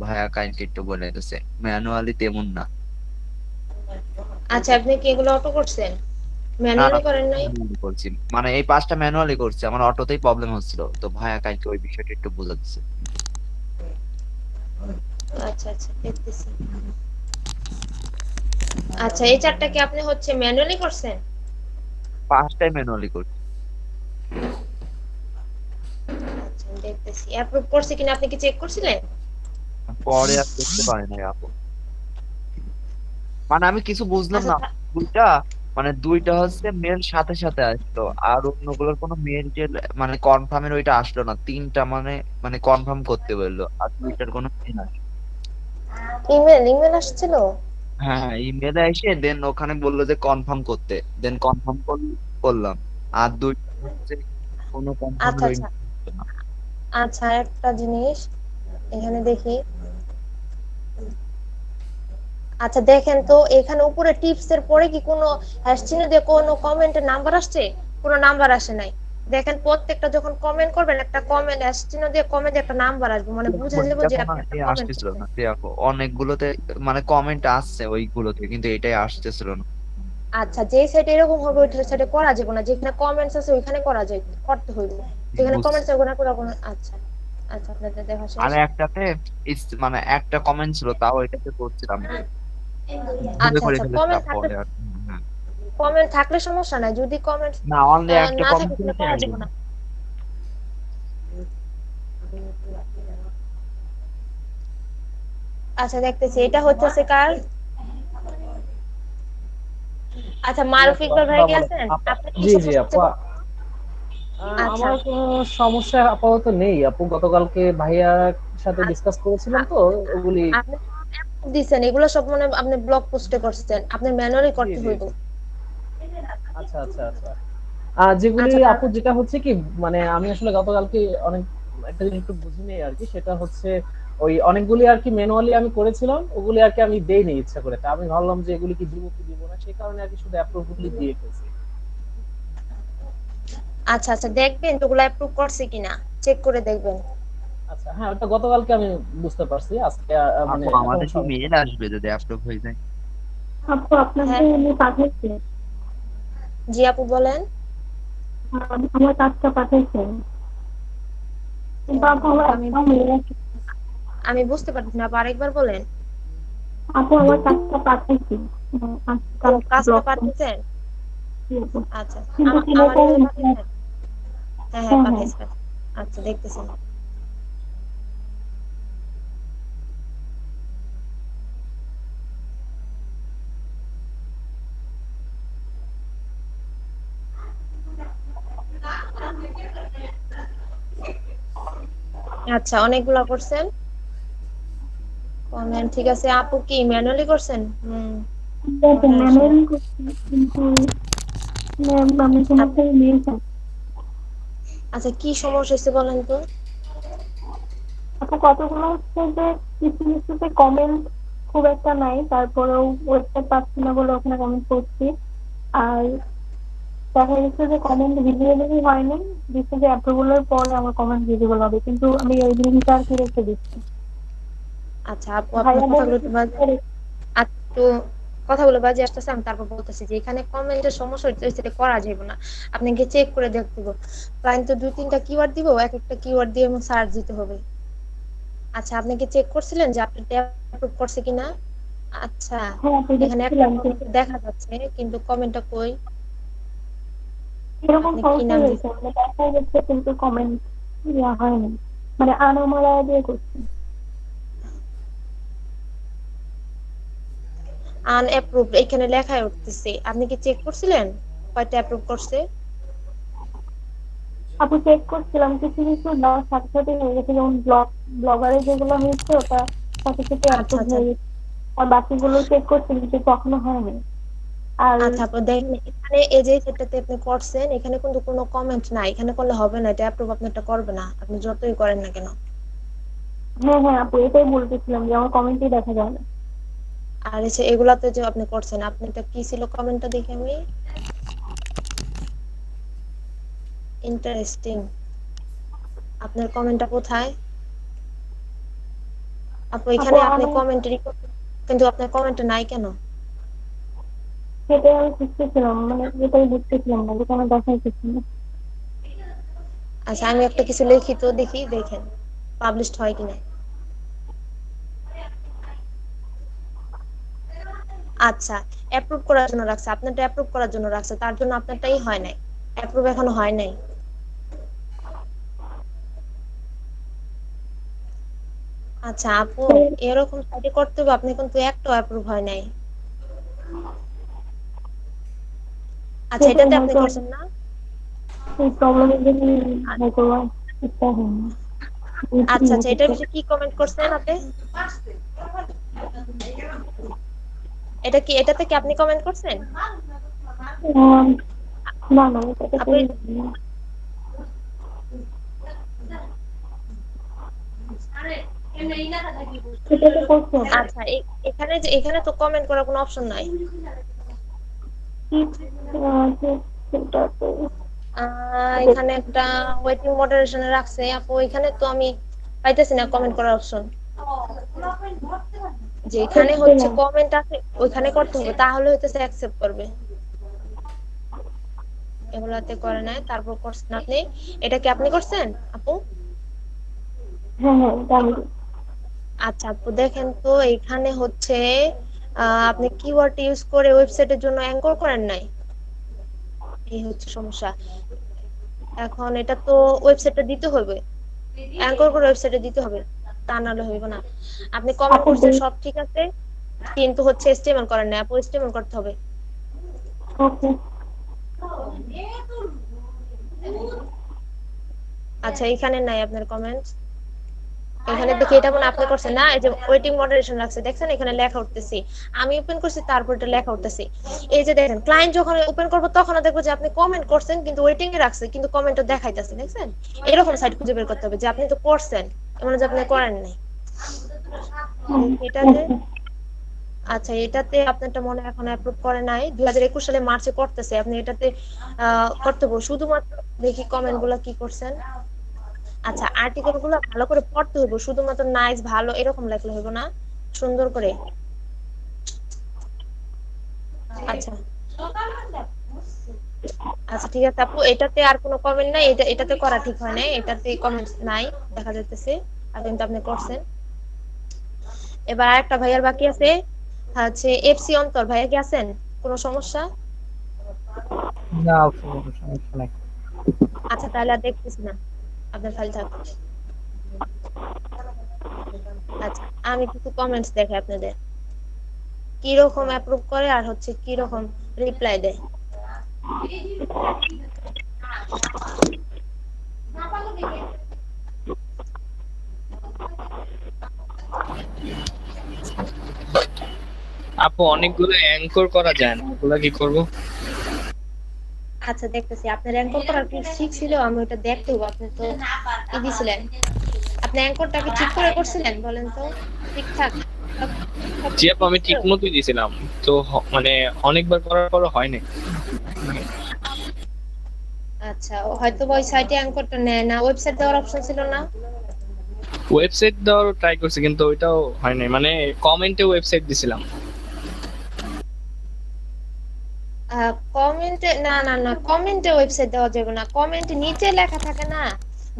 ভাইয়া কাইন্ডলি একটু বলে দিতেছে, ম্যানুয়ালি তেমন না। আচ্ছা, আপনি কি এগুলো অটো করছেন, না না, ম্যানুয়ালি করেন নাই? ম্যানুয়ালি করছি, মানে এই 5টা ম্যানুয়ালি করছি, আমার অটোতেই প্রবলেম হচ্ছিল, তো ভাইয়া কাইন্ডলি ওই বিষয়টা একটু বলে দিচ্ছে। আচ্ছা আচ্ছা, দেখতেছি। আচ্ছা, এই চারটা কি আপনি হচ্ছে ম্যানুয়ালি করছেন? 5টাই ম্যানুয়ালি করছি। আচ্ছা, আমি দেখতেছি অ্যাপ্রুভ করছে কিনা, আপনি কি চেক করছিলেন? পরে আর দেখতে পারি নাই আপু, মানে আমি কিছু বুঝলাম আচ্ছা না। দুইটা, মানে দুইটা হচ্ছে মেল সাথে সাথে আসলো, আর অন্যগুলোর কোনো মেল যে মানে কনফার্মের ওইটা আসলো না, তিনটা মানে মানে কনফার্ম করতে বললো, আর দুইটার কোনো মেল আসলো। ইমেল ইমেল আসছিল। হ্যাঁ হ্যাঁ, ইমেলে এসে দেন ওখানে বললো যে কনফার্ম করতে, দেন কনফার্ম করলাম। আর দুইটা হচ্ছে কোনো কনফার্মের আচ্ছা ওই আচ্ছা। mail আসলো না। আচ্ছা, একটা জিনিস এখানে দেখি। আচ্ছা দেখেন তো, এখানে উপরে টিপস এর পরে কি কোনো হ্যাশ চিহ্ন দিয়ে কোনো কমেন্টের নাম্বার আসছে? কোনো নাম্বার আসে নাই। দেখেন, প্রত্যেকটা যখন কমেন্ট করবেন, একটা কমেন্ট হ্যাশ চিহ্ন দিয়ে কমেন্ট একটা নাম্বার আসবে, মানে বুঝা দেখো, যাবে যে দেখো না, আপনি একটা এই কমেন্ট আসতেছিল করছেন। না, দেখো অনেকগুলোতে মানে কমেন্ট আসছে ওইগুলোতে, কিন্তু এটাই আসতেছিল না। আচ্ছা, যে সাইটে এরকম হবে ওই সাইটে করা যাবে না, যেখানে কমেন্টস আছে ওইখানে করা যায়, করতে হইবে। যেখানে বুঝছি। কমেন্টস আছে ওখানে করা কোনো। আচ্ছা আচ্ছা, আপনাদের দেখা আর শেষ। একটাতে মানে একটা কমেন্ট ছিল, তাও এটাতে করছিলাম, ভুলে আচ্ছা করে আচ্ছা, ফেলেছিলাম কমেন্ট থাকলে, পরে আর হ্যাঁ। কমেন্ট থাকলে সমস্যা নাই, যদি কমেন্ট না, অনলি একটা না থাকে কমেন্ট ছিল, তাহলে তাই করা আর যাবে কি। না। আচ্ছা দেখতেছি, এটা হচ্ছে কার? আচ্ছা, জি মারুফ আপু, ইকবাল ভাই কি আসসালামু আছেন? আলাইকুম। আপনার কি জি জি সমস্যা আপু, হচ্ছে আচ্ছা আমার কোনো সমস্যা আপাতত নেই আপু। গতকালকে ভাইয়ার সাথে আচ্ছা। ডিসকাস করেছিলাম তো ওগুলি। আপনি দিচ্ছেন এগুলো সব, মানে আপনি ব্লগ পোস্টে করছেন, আপনি ম্যানুয়ালি জি করতে জি হইব। জি। আচ্ছা আচ্ছা আচ্ছা। যেগুলি আচ্ছা তার আপু, যেটা হচ্ছে কি, মানে আমি আসলে গতকালকে অনেক একটা জিনিস একটু বুঝিনি আর কি, সেটা হচ্ছে ওই অনেকগুলি আর কি ম্যানুয়ালি আমি করেছিলাম, ওগুলি আর কি আমি দেইনি ইচ্ছা করে। তা আমি ভাবলাম যে এগুলি কি দিব কি দিব না, সেই কারণে আর কি শুধু অ্যাপ্রুভ গুলি দিয়ে ফেলছি। আচ্ছা আচ্ছা, দেখবেন তো ওগুলো অ্যাপ্রুভ করছে কিনা, চেক করে দেখবেন। আচ্ছা, হ্যাঁ, ওটা গতকালকে আমি বুঝতে পারছি। আজকে মানে আপু এখন আমাদের কি সমস্যা মেল নেই। আসবে যদি অ্যাপ্রুভ হয়ে যায়? আপু আপনাকে হ্যাঁ, উনি পাঠাইছে। জি আপু বলেন। আমার কাজটা পাঠাইছেন, কিন্তু আপু আমার এটা একটাও মেয়ে আছে। আমি বুঝতে পারছি না, আবার আরেকবার বলেন। আপু আমার কাজটা পাঠাইছি, ও, আজকাল কাজটা ব্লক পাঠিয়েছেন? করছি। আচ্ছা, কিন্তু আমার ছেলেটার ইমেলে হ্যাঁ। পাঠিয়েছেন? হ্যাঁ হ্যাঁ, হ্যাঁ। পাঠাইছি পাঠাইছি। আচ্ছা, দেখতেছি। আচ্ছা, অনেকগুলা করছেন কমেন্ট, ঠিক আছে। আপু কি ম্যানুয়ালি করছেন? ঠিক আছে, moderation। ম্যানুয়ালি করছি, কিন্তু আমি তোমার আপনি, থেকে মেয়ে চাই। আচ্ছা কি সমস্যা হচ্ছে বলেন তো? আপু কতগুলো হচ্ছে যে কিছু কিছুতে কমেন্ট খুব একটা নাই, তারপরেও ওয়েবসাইট পাচ্ছি না বলে ওখানে কমেন্ট করছি। আর দেখা যাচ্ছে যে কমেন্ট ভিজিবলই হয়নি, দিচ্ছে যে অ্যাপ্রুভালের পরে আমার কমেন্ট ভিজিবল হবে, কিন্তু আমি ওই লিঙ্কটা আর কি রেখে দিচ্ছি। আচ্ছা আপু, আপনার ভাইয়া কথাগুলো বলেছে একটু একটু কথাগুলো বাজে আসতেছে, আমি তারপর বলতেছি যে এখানে কমেন্টের সমস্যা হচ্ছে, সেটা করা যাবে না। আপনাকে চেক করে দেখতে হবে। ক্লায়েন্ট তো দুই তিনটা কিওয়ার্ড দিব, এক একটা কিওয়ার্ড দিয়ে সার্চ দিতে হবে। আচ্ছা, আপনি কি চেক করছিলেন যে আপনি অ্যাপ্রুভ করছে কিনা? আচ্ছা, হ্যাঁ আপু এখানে একটা দেখছিলাম, কমেন্ট কিন্তু দেখা যাচ্ছে, কিন্তু কমেন্টটা কই? এরকম আপনি কি সমস্যা নাম হয়েছে, দিচ্ছেন? মানে দেখা যাচ্ছে কিন্তু কমেন্ট ইয়া হয়নি, মানে আনামারা দিয়ে করছি। আনঅ্যাপ্রুভ এখানে লেখায় উঠতেছে, আপনি কি চেক করছিলেন কয়টা অ্যাপ্রুভ করছে? আপু চেক করছিলাম, কিছু কিছু দেওয়ার সাথে সাথে হয়ে গেছে, যেমন ব্লগারে যেগুলো হয়েছে ওটা সাথে সাথে আচ্ছা অ্যাপ্রুভ আচ্ছা। হয়ে গেছে। আর বাকিগুলো চেক করছি কিন্তু কখনো হয়নি। আর আচ্ছা আপু দেখেন, এখানে এই যে সেটাতে আপনি করছেন, এখানে কিন্তু কোনো কমেন্ট নাই, এখানে করলে হবে না, এটা অ্যাপ্রুভ আপনি এটা করবে না, আপনি যতই করেন না কেন। হ্যাঁ হ্যাঁ আপু, এটাই বলতেছিলাম যে আমার কমেন্টই দেখা যায় না। আর এসে এগুলাতে যে আপনি করছেন, আপনি এটা কি ছিল কমেন্টটা দেখি আমি। ইন্টারেস্টিং। আপনার কমেন্টটা কোথায়? আপু এখানে আপনি আমি কমেন্টারি, কিন্তু আপনার কমেন্ট নাই কেন? সেটাই আমি বুঝতেছিলাম, মানে এটাই বুঝতেছিলাম না যে কেন দেখাইতেছি না। আচ্ছা আমি একটা কিছু লিখি তো, দেখি দেখেন পাবলিশড হয় কিনা। আচ্ছা, অ্যাপ্রুভ করার জন্য রাখছে, আপনারটা অ্যাপ্রুভ করার জন্য রাখছে, তার জন্য আপনারটাই হয় নাই, অ্যাপ্রুভ এখনো হয় নাই। আচ্ছা আপু, এরকম সাইডে করতে হবে, আপনি কিন্তু একটাও অ্যাপ্রুভ হয় নাই। আচ্ছা সেটাই এটাতে আপনি হয়তো করছেন না? এই প্রবলেমের জন্য আ- হয়তো ইচ্ছা হয় না। আচ্ছা আচ্ছা, এটার বিষয়ে কি কমেন্ট করছেন আপনি? এটা কি, এটাতে কি আপনি কমেন্ট করছেন? না না, এটাতে আপনি করি না। এটাতে করছেন আচ্ছা এখানে যে, এখানে তো কমেন্ট করার কোনো অপশন নাই। কি? সেটাতে এখানে একটা ওয়েটিং মডারেশনে রাখছে আপু, এখানে তো আমি পাইতেছি না কমেন্ট করার অপশন। যেখানে হচ্ছে কমেন্ট আছে ওইখানে করতে হবে, তাহলে হইতেছে অ্যাকসেপ্ট করবে। এগুলাতে করে নাই, তারপর করছেন আপনি। এটা কি আপনি করছেন আপু? হ্যাঁ হ্যাঁ, জানি। আচ্ছা আপু দেখেন তো, এখানে হচ্ছে আপনি কিওয়ার্ড ইউজ করে ওয়েবসাইটের জন্য অ্যাঙ্কর করেন নাই, এই হচ্ছে সমস্যা। এখন এটা তো ওয়েবসাইটে দিতে হবে, অ্যাঙ্কর করে ওয়েবসাইটে দিতে হবে, তা নাহলে হইব না। আপনি কমেন্ট আপু করছেন সব ঠিক আছে, কিন্তু হচ্ছে এসটিএমএল করেন না আপু, এসটিএমএল করতে হবে। ওকে। আচ্ছা এখানে নাই আপনার কমেন্ট, এখানে দেখি এটা মনে হয় আপনি করছেন না, এই যে ওয়েটিং মডারেশন রাখছে দেখছেন, এখানে লেখা উঠতেছি, আমি ওপেন করছি তারপর এটা লেখা উঠতেছি। এই যে দেখেন ক্লায়েন্ট যখন ওপেন করবো তখন দেখবো যে আপনি কমেন্ট করছেন কিন্তু ওয়েটিং এ রাখছে, কিন্তু কমেন্টও দেখাইতেছে, দেখছেন? এরকম সাইট খুঁজে বের করতে হবে যে আপনি তো করছেন, এমন যে আপনি করেন নাই। এটাতে, ওকে। আচ্ছা এটাতে আপনারটা মনে হয় এখন অ্যাপ্রুভ করে নাই, 2021 সালে মার্চে করতেছে, আপনি এটাতে করতে হবে শুধুমাত্র। দেখি কমেন্ট গুলা কি করছেন। আচ্ছা আর্টিকেল গুলো ভালো করে পড়তে হবে, শুধুমাত্র নাইস ভালো এরকম লেখলে হইব না, সুন্দর করে। আচ্ছা আচ্ছা ঠিক আছে আপু, এটাতে আর কোনো কমেন্ট নাই, এটাতে করা ঠিক হয় নাই, এটাতে কমেন্ট নাই দেখা যাইতেছে, আর কিন্তু আপনি করছেন। এবার আরেকটা ভাইয়ার বাকি আছে, হচ্ছে এফসি অন্তর ভাইয়া, কি আছেন? কোনো সমস্যা? না আপু, কোনো সমস্যা নাই। আচ্ছা তাহলে আর দেখতেছি না, আপনার ফাইল থাক। আচ্ছা আমি কিছু কমেন্টস দেখাই আপনাদের, কি রকম অ্যাপ্রুভ করে আর হচ্ছে কি রকম রিপ্লাই দেয়। আপু অনেকগুলো অ্যাঙ্কর করা যায় না, ওগুলা কি করব? আচ্ছা দেখতেছি, আপনার অ্যাঙ্কর করার কি ঠিক ছিল, আমি ওটা দেখতে হবো। আপনি তো কি দিছিলেন, আপনি অ্যাঙ্করটা কি ঠিক করে করছিলেন বলেন তো, ঠিকঠাক সব জি আপু, ঠিক আমি ছিল? ঠিক মতোই দিয়েছিলাম, তো মানে অনেকবার করার পরও হয় না। আচ্ছা ও হয়তো ওই সাইটে অ্যাঙ্করটা নেয় না, ওয়েবসাইট দেওয়ার অপশন ছিল না। ওয়েবসাইট দেওয়ার ট্রাই করছি কিন্তু ওইটাও হয় নাই, মানে কমেন্টে ওয়েবসাইট দিছিলাম। কমেন্টে না না না, কমেন্টে ওয়েবসাইট দেওয়া যাবে না, কমেন্টে নিচে লেখা থাকে না,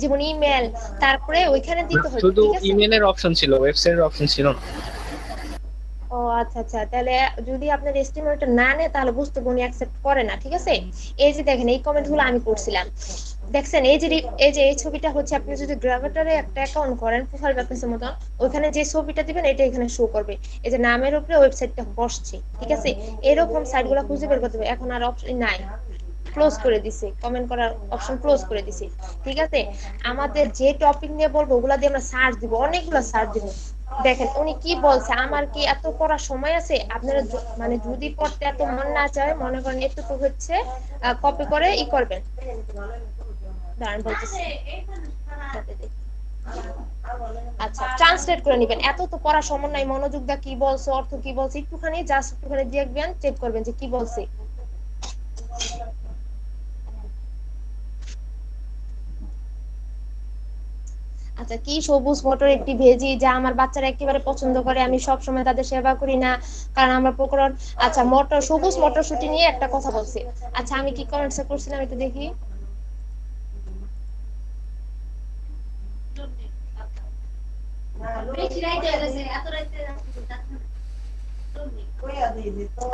যেমন ইমেল, তারপরে ওইখানে দিতে হইব, শুধু ঠিক আছে? ইমেলের অপশন ছিল, ওয়েবসাইটের অপশন ছিল না। ও আচ্ছা আচ্ছা, তাহলে যদি আপনার এস্টিমেটটা না নেয় তাহলে বুঝতে উনি অ্যাকসেপ্ট করে না, ঠিক আছে? এই যে দেখেন এই কমেন্ট গুলো আমি করছিলাম, দেখছেন? এই যে এই ছবিটা হচ্ছে, আপনি যদি গ্রামাটারে একটা অ্যাকাউন্ট করেন প্রোফাইল ব্যাকগ্রাউন্ডের মতন, ওইখানে যে ছবিটা দিবেন এটা এখানে শো করবে, এই যে নামের উপরে ওয়েবসাইটটা বসছে, ঠিক আছে? এরকম সাইট গুলো খুঁজে বের করতে হবে, এখন আর অপশন নাই, ক্লোজ করে দিছে, কমেন্ট করার অপশন ক্লোজ করে দিছে, ঠিক আছে? আমাদের যে টপিক নিয়ে বলবো ওগুলা দিয়ে আমরা সার্চ দিব, অনেকগুলো সার্চ দিব। দেখেন উনি কি বলছে, আমার কি এত পড়ার সময় আছে? আপনারা মানে যদি পড়তে এত মন না চায়, মনে করেন এতটুকু হচ্ছে কপি করে ই করবেন, দাঁড়ান বলতেছি। আচ্ছা ট্রান্সলেট করে নিবেন, এত তো পড়ার সময় নাই, মনোযোগ দা কি বলছে, অর্থ কি বলছে, একটুখানি জাস্ট একটুখানি দেখবেন, চেক করবেন যে কি বলছে। আচ্ছা, কি সবুজ মটর একটি ভেজি যা আমার বাচ্চারা একেবারে পছন্দ করে, আমি সব সময় তাদের সেবা করি না কারণ আমরা প্রকরণ। আচ্ছা, মটর সবুজ মটরশুঁটি নিয়ে একটা কথা বলছি। আচ্ছা, আমি কি কমেন্টস করছিলাম একটু দেখি।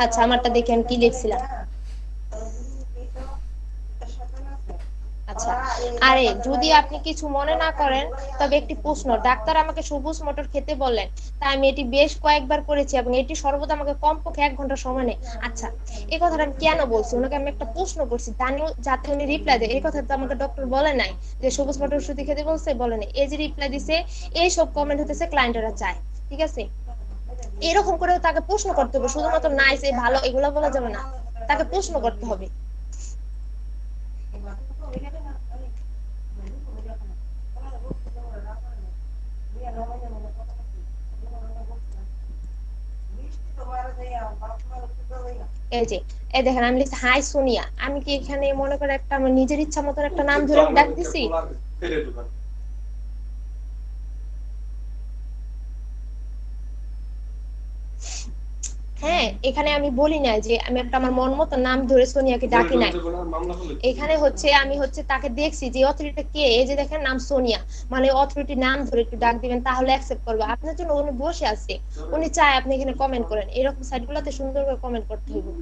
আচ্ছা, আমারটা দেখে আমি কি লিখছিলাম। আচ্ছা, আরে যদি আপনি কিছু মনে না করেন তবে একটি প্রশ্ন, ডাক্তার আমাকে সবুজ মটর খেতে বললেন, তাই আমি এটি বেশ কয়েকবার করেছি এবং এটি সর্বদা আমাকে কমপক্ষে 1 ঘন্টা সময় নেয়। আচ্ছা, এই কথাটা আমি কেন বলছি, ওনাকে আমি একটা প্রশ্ন করছি যাতে উনি রিপ্লাই দেয়। এই কথা তো আমাকে ডক্টর বলে নাই যে সবুজ মটর শুধু খেতে বলছে, বলে নাই। এই যে রিপ্লাই দিছে, এই সব কমেন্ট হতেছে ক্লায়েন্টরা চায়, ঠিক আছে? এরকম করে তাকে প্রশ্ন করতে হবে, শুধুমাত্র নাইস এই ভালো এগুলো বলা যাবে না, তাকে প্রশ্ন করতে হবে। এই যে, এই দেখেন আমি লিখছি হাই সোনিয়া। আমি কি এখানে মনে করে একটা আমার নিজের ইচ্ছা মতন একটা নাম ধরে ডাক দিছি? হ্যাঁ, এখানে আমি বলি না যে আমি একটা আমার মন মতো নাম ধরে সোনিয়াকে ডাকি নাই। এখানে হচ্ছে আমি হচ্ছে তাকে দেখছি যে অথরিটি কে, এই যে দেখেন নাম সোনিয়া, মানে অথরিটি নাম ধরে একটু ডাক দিবেন তাহলে অ্যাকসেপ্ট করবে। আপনার জন্য উনি বসে আছে, উনি চায় আপনি এখানে কমেন্ট করেন, এরকম সাইটগুলোতে সুন্দর করে কমেন্ট করতে হবে।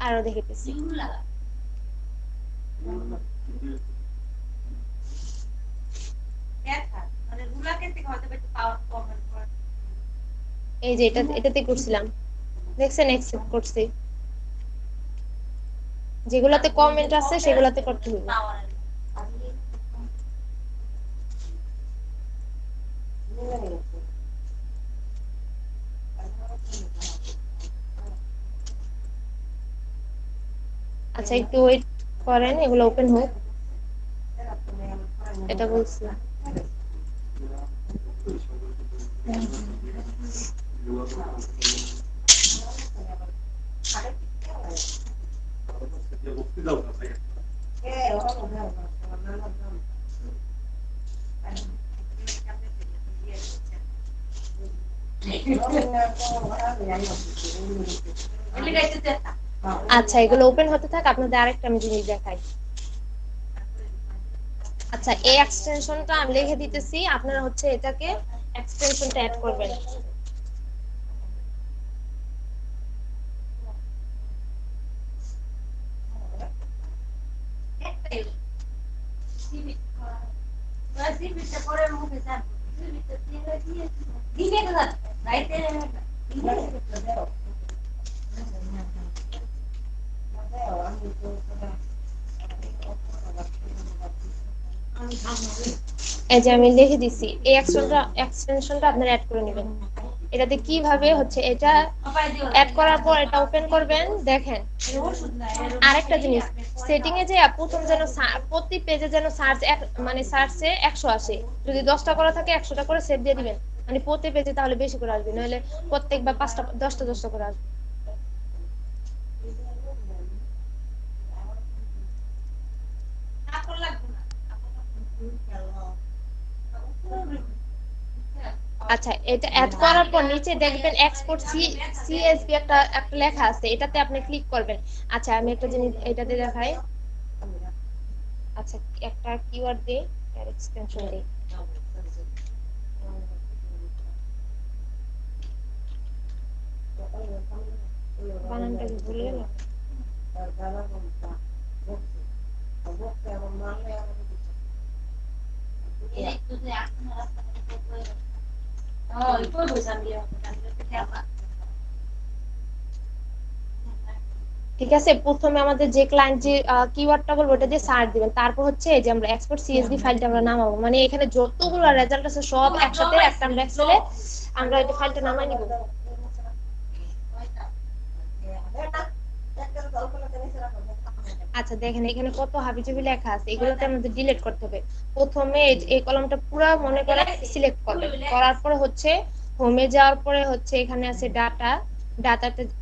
আরো দেখিতেছি। এই যে এটাতে করছিলাম, দেখছেন অ্যাকসেপ্ট করছি। যেগুলাতে কমেন্ট আছে সেগুলাতে করতে হবে। আচ্ছা, একটু ওয়েট করেন, এগুলো ওপেন হোক। এটা বলছিলাম। আচ্ছা, এগুলো ওপেন হতে থাক, আপনাদের আরেকটা আমি জিনিস দেখাই। আচ্ছা, এই এক্সটেনশনটা আমি লিখে দিতেছি, আপনারা হচ্ছে এটাকে এক্সটেনশনটা অ্যাড করবেন। এই যে আমি লিখে দিছি, এই এক্সটেনশনটা আপনারা অ্যাড করে নেবেন। এটাতে কিভাবে হচ্ছে, এটা অ্যাড করার পর এটা ওপেন করবেন। দেখেন আরেকটা জিনিস, সেটিং এ যে প্রথম যেন প্রতি পেজে যেন সার্চ মানে সার্চে 100 আসে। যদি 10টা করা থাকে 100টা করে সেট দিয়ে দিবেন, মানে প্রতি পেজে, তাহলে বেশি করে আসবে, নাহলে প্রত্যেকবার 5টা 10টা করে আসবে। আচ্ছা, এটা অ্যাড করার পর নিচে দেখবেন এক্সপোর্ট সিএসভি একটা লেখা আছে, এটাতে আপনি ক্লিক করবেন। আচ্ছা, আমি একটা জিনিস এটাতে দেখাই। আচ্ছা, একটা কিওয়ার্ড দিই, এক্সটেনশন দিই। বানানটা কি ভুলে গেল? ঠিক আছে, প্রথমে আমাদের যে ক্লায়েন্ট যে কিওয়ার্ডটা বলবো ওটা দিয়ে সার্চ দিবেন, তারপর হচ্ছে এই যে আমরা এক্সপোর্ট সিএসভি ফাইলটা আমরা নামাবো, মানে এখানে যতগুলো রেজাল্ট আছে সব একসাথে একটা আমরা এক্সেলে আমরা এই ফাইলটা নামাই নিব। আচ্ছা, দেখেন এখানে কত হাবিজাবি লেখা আছে, এগুলোতে আমাদের ডিলিট করতে হবে। প্রথমে এই কলমটা পুরো মনে করে সিলেক্ট করবেন, করার পরে হচ্ছে হোমে যাওয়ার পরে হচ্ছে এখানে আছে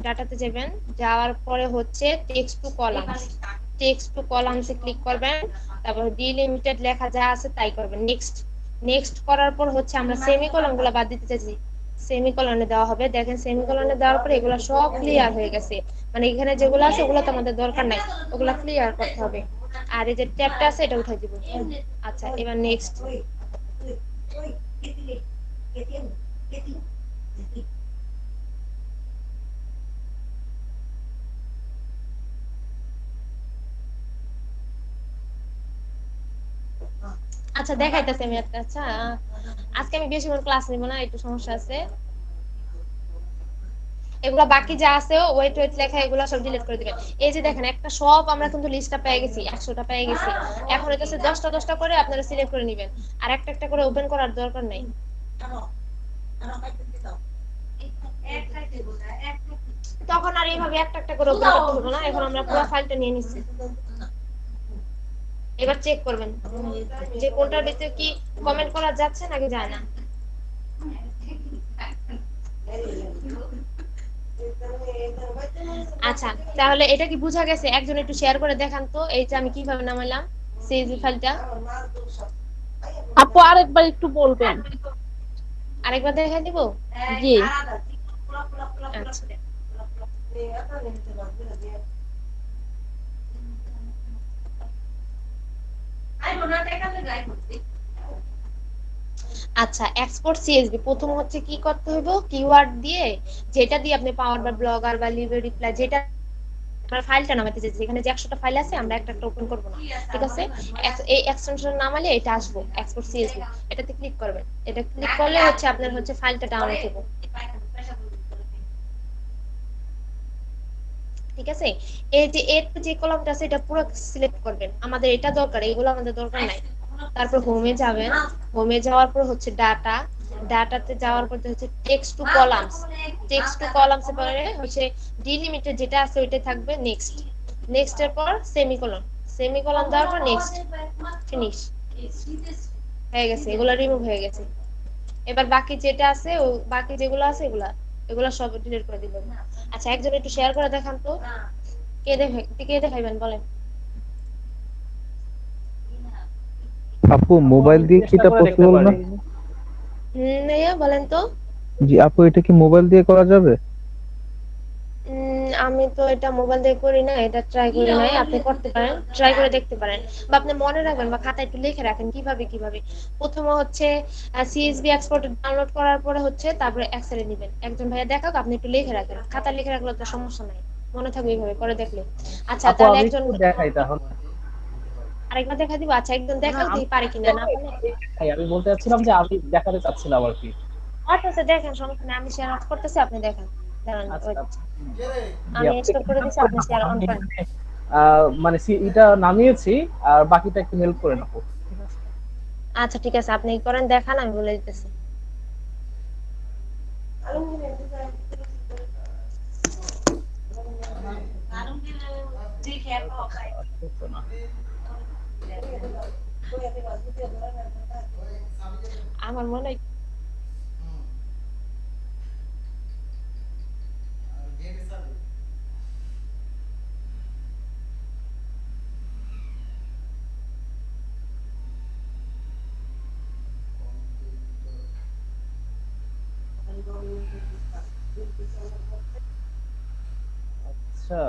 ডাটাতে যাবেন, যাওয়ার পরে হচ্ছে text to columns, text to কলামসে ক্লিক করবেন, তারপর ডিলিমিটেড লেখা যা আছে তাই করবেন। নেক্সট নেক্সট করার পর হচ্ছে আমরা সেমিকোলন গুলো বাদ দিতে চাইছি, সেমিকোলনে দেওয়া হবে। দেখেন সেমিকোলনে দেওয়ার পরে এগুলো সব ক্লিয়ার হয়ে গেছে, মানে এখানে যেগুলো আছে ওগুলো তো আমাদের দরকার নাই, ওগুলো ক্লিয়ার করতে হবে। আর এই যে ট্যাবটা আছে এটা উঠাই দিব। আচ্ছা এবার নেক্সট। আচ্ছা দেখাইতেছি আমি একটা। আচ্ছা আজকে আমি বেশিক্ষণ ক্লাস নিব না, একটু সমস্যা আছে। এগুলা বাকি যা আছে ওয়েট ওয়েট লেখা এগুলা সব ডিলিট করে দিবেন। এই যে দেখেন একটা সব আমরা কিন্তু লিস্টটা পেয়ে গেছি, 100টা পেয়ে গেছি। এখন এটা 10টা করে আপনারা সিলেক্ট করে নেবেন, আর একটা একটা করে ওপেন করার দরকার নাই। তখন আর এইভাবে একটা একটা করে ওপেন করতে হবে না, এখন আমরা পুরো ফাইলটা নিয়ে নিচ্ছি। এবার চেক করবেন যে কোনটার ভিতরে কি কমেন্ট করা যাচ্ছে নাকি যায় না। আচ্ছা তাহলে এটা কি বোঝা গেছে? একজন একটু শেয়ার করে দেখান তো, এই যে আমি কিভাবে নামাইলাম সিএসভি ফাইলটা। আপু আরেকবার একটু বলবেন? আরেকবার দেখা দিব? জি। আচ্ছা আচ্ছা এক্সপোর্ট সিএসভি প্রথম হচ্ছে কি করতে হইব, কিওয়ার্ড দিয়ে যেটা দিয়ে আপনি পাওয়ার বা ব্লগার বা লিভ রিপ্লাই যেটা আমরা ফাইলটা নামাতে চাইছি, এখানে যে 100টা ফাইল আছে আমরা একটা একটা ওপেন করব না, ঠিক আছে? এই এক্সটেনশন নামালে এটা আসবে এক্সপোর্ট সিএসভি, এটাতে ক্লিক করবেন। এটা ক্লিক করলে হচ্ছে আপনার হচ্ছে ফাইলটা ডাউনলোড হবে, ঠিক আছে? এই যে এর যে কলামটা আছে এটা পুরো সিলেক্ট করবেন, আমাদের এটা দরকার, এগুলো আমাদের দরকার নাই। তারপর হোমে যাবেন, হোমে যাওয়ার পর হচ্ছে ডাটা, ডাটাতে যাওয়ার পর হচ্ছে text to columns, text to columns এর পরে হচ্ছে ডিলিমিটেড যেটা আছে ওইটা থাকবে। নেক্সট নেক্সট এর পর সেমিকোলন, সেমিকোলন দেওয়ার পর নেক্সট, ফিনিশ হয়ে গেছে, এগুলো রিমুভ হয়ে গেছে। এবার বাকি যেটা আছে ও বাকি যেগুলো আছে এগুলা এগুলা সব ডিলিট করে দিবেন। আচ্ছা একজন একটু শেয়ার করে দেখান তো, কে দেখাইবেন বলেন? আপু মোবাইল দিয়ে কি চেষ্টা এটা করে দেখতে পসিবল না? পারি। ভাইয়া বলেন তো। জি আপু, এটা কি মোবাইল দিয়ে করা যাবে? আমি তো এটা মোবাইল দিয়ে করি না, এটা ট্রাই করি নাই, আপনি করতে পারেন, ট্রাই করে দেখতে পারেন, বা আপনি মনে রাখবেন বা খাতায় একটু লিখে রাখেন কিভাবে কিভাবে। প্রথমে হচ্ছে সিএসভি এক্সপোর্ট ডাউনলোড করার পরে হচ্ছে তারপরে এক্সেলে নেবেন। একজন ভাইয়া দেখাক, আপনি একটু লিখে রাখেন, খাতায় লিখে রাখলে তো সমস্যা নাই, মনে থাকবে এইভাবে করে দেখলে। আচ্ছা আপু তাহলে আমি একজন একটু দেখাই তাহলে। আরেকবার দেখা দিব। আচ্ছা একজন না, দেখান আমি দেখি পারে কিনা, না পারলে আমি বলতে চাচ্ছিলাম যে আমি দেখাতে চাচ্ছিলাম আর কি। আচ্ছা আচ্ছা দেখেন, সমস্যা নেই, আমি শেয়ার অফ করতেছি, আপনি দেখেন। দাঁড়ান আচ্ছা wait, আচ্ছা। জি, আমি আপনি স্টপ করে দিচ্ছি, আপনি শেয়ার অন আমি করেন। মানে এটা নামিয়েছি, আর বাকিটা একটু হেল্প করে নেবো, ঠিক আছে? আচ্ছা ঠিক আছে, আপনি করেন দেখান, আমি বলে দিতেছি। আসতেছে না। আমার মনে হয় আচ্ছা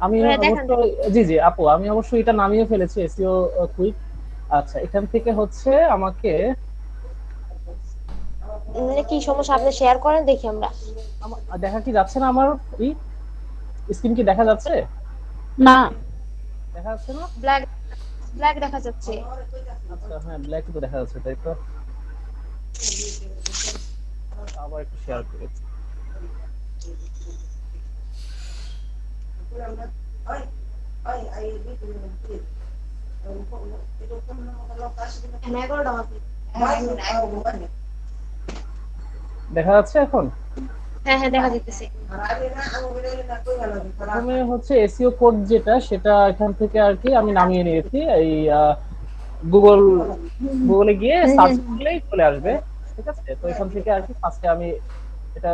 আমি ভাইয়া দেখান। অবশ্য জি জি আপু, আমি অবশ্যই এটা নামিয়ে ফেলেছি, এসইও কুইক। আচ্ছা এখান থেকে হচ্ছে আমাকে কি সমস্যা, আপনি শেয়ার করেন দেখি আমরা। দেখা কি যাচ্ছে না? আমার স্ক্রিন কি দেখা যাচ্ছে? না। দেখা যাচ্ছে না? ব্ল্যাক ব্ল্যাক দেখা যাচ্ছে। আচ্ছা হ্যাঁ, ব্ল্যাক তো দেখা যাচ্ছে, তাই তো। আবার একটু শেয়ার করি। দেখা যাচ্ছে এখন? হ্যাঁ হ্যাঁ দেখা যাচ্ছে। প্রথমে হচ্ছে এসইও কোড যেটা, সেটা এখান থেকে আর কি আমি নামিয়ে নিয়েছি। এই গুগল গুগলে গিয়ে সার্চ করলেই চলে আসবে, ঠিক আছে? তো এখান থেকে আর কি ফার্স্টে আমি এটা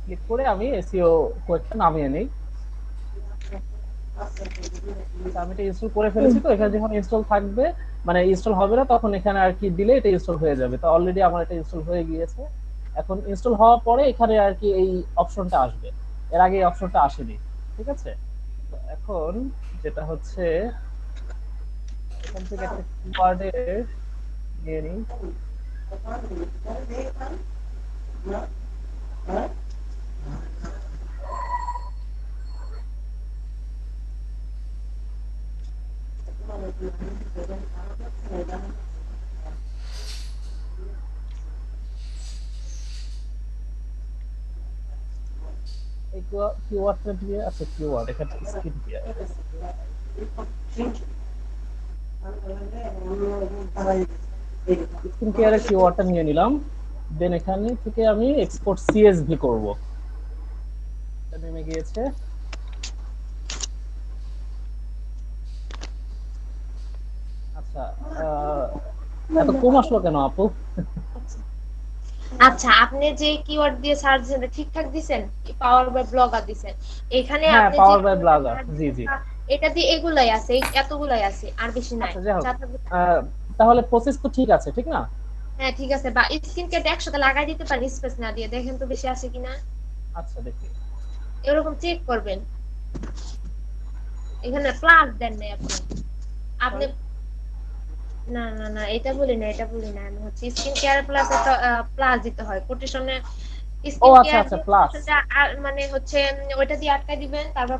ক্লিক করে আমি এসইও কোডটা নামিয়ে নেই। আচ্ছা, আমি এটা ইনস্টল করে ফেলেছি, তো এখানে যখন ইনস্টল থাকবে মানে ইনস্টল হবে না তখন এখানে আর কি দিলে এটা ইনস্টল হয়ে যাবে। তো অলরেডি আমার এটা ইনস্টল হয়ে গিয়েছে। এখন ইনস্টল হওয়ার পরে এখানে আর কি এই অপশনটা আসবে, এর আগে এই অপশনটা আসেনি। ঠিক আছে, তো এখন যেটা হচ্ছে এখান থেকে একটা কিওয়ার্ডের নিয়ে নিই। এই কিওয়ার্ডটা দিয়ে, আচ্ছা কিওয়ার্ড এখানে স্কিন কেয়ার, স্কিন কেয়ারের কিওয়ার্ডটা নিয়ে নিলাম। দেন এখানে থেকে আমি এক্সপোর্ট সিএসভি করব। এটা নেমে গিয়েছে। আচ্ছা, এত কম আসলো কেন আপু? আচ্ছা, আপনি যে কিওয়ার্ড দিয়ে সার্চ দিয়েছেন ঠিকঠাক দিছেন? পাওয়ার বাই ব্লগার দিছেন। এখানে হ্যাঁ, আপনি যে power by keyword blogger, search জি জি। দিয়েছেন, এটা দিয়ে এগুলাই আছে, এতগুলাই আছে, আর বেশি নাই। আচ্ছা, যাই হোক, চারটা তাহলে প্রসেস তো ঠিক আছে, ঠিক না? হ্যাঁ ঠিক আছে, বা স্ক্রিন কেটে একসাথে লাগাই দিতে পারেন স্পেস না দিয়ে, দেখেন তো বেশি আছে কিনা। আচ্ছা, দেখি। এরকম চেক করবেন। এখানে প্লাস দেন নাই আপনি। আপনি না না না, এটা বলি না, এটা বলি না, আমি হচ্ছে স্কিন কেয়ার প্লাস একটা প্লাস দিতে হয় কোটেশনে। ও স্কিন আচ্ছা কেয়ার আচ্ছা, দিয়ে প্লাস। কোটেশনটা মানে হচ্ছে ওইটা দিয়ে আটকাই দিবেন, তারপর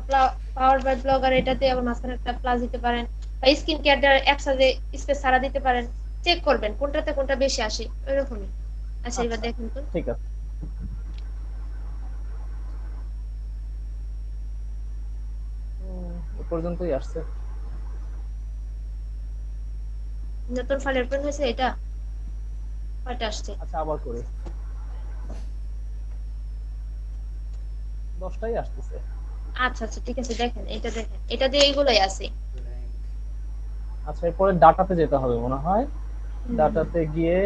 পাওয়ার বাই ব্লগার এটা দিয়ে আবার মাঝখানে একটা প্লাস দিতে পারেন, বা স্কিন কেয়ারটা একসাথে স্পেস ছাড়া দিতে পারেন। চেক করবেন কোনটাতে কোনটা বেশি আসে, ওইরকমই। আচ্ছা, এবার আচ্ছা, দেখেন তো। ঠিক আছে। এ পর্যন্তই আসছে। নতুন ফাইল ওপেন হয়েছে, এটা কয়টা আসছে? আচ্ছা, আবার করি। 10টাই আসতেছে। আচ্ছা আচ্ছা, ঠিক আছে, দেখেন এটা, দেখেন এটা দিয়ে এইগুলাই আছে। আচ্ছা, এরপরে ডাটাতে যেতে হবে মনে হয়। ডাটাতে গিয়ে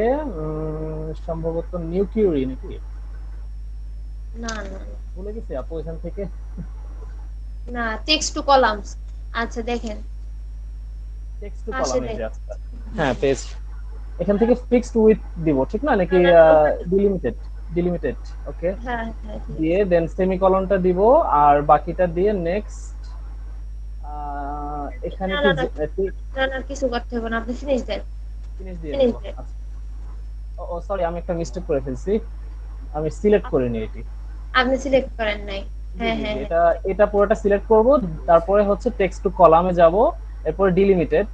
সম্ভবত নিউ কিউরি নাকি, না না ভুলে গেছি আপু এখান থেকে। না, টেক্সট টু কলামস। আচ্ছা দেখেন, টেক্সট টু পাশে কলামে দেখ। যে আচ্ছা, হ্যাঁ পেজ। এখান থেকে ফিক্সড উইথ দিব, ঠিক না নাকি না, না, ওখানে- ডিলিমিটেড? ডিলিমিটেড, ওকে। হ্যাঁ হ্যাঁ ঠিক দিয়ে আছে। দেন সেমিকলনটা দিব, আর বাকিটা দিয়ে নেক্সট। এখানে না কি না না না না, কিছু করতে হবে না, আপনি ফিনিশ দেন, ফিনিশ দিয়ে ফিনিশ দিব? দেন। আচ্ছা, ও সরি, আমি একটা মিস্টেক করে ফেলছি, আমি সিলেক্ট করিনি এটি। আপনি সিলেক্ট করেন নাই। জি হ্যাঁ জি জি, হ্যাঁ হ্যাঁ। এটা এটা পুরোটা সিলেক্ট করব। তারপরে হচ্ছে টেক্সট টু কলামে যাব, এরপরে ডিলিমিটেড,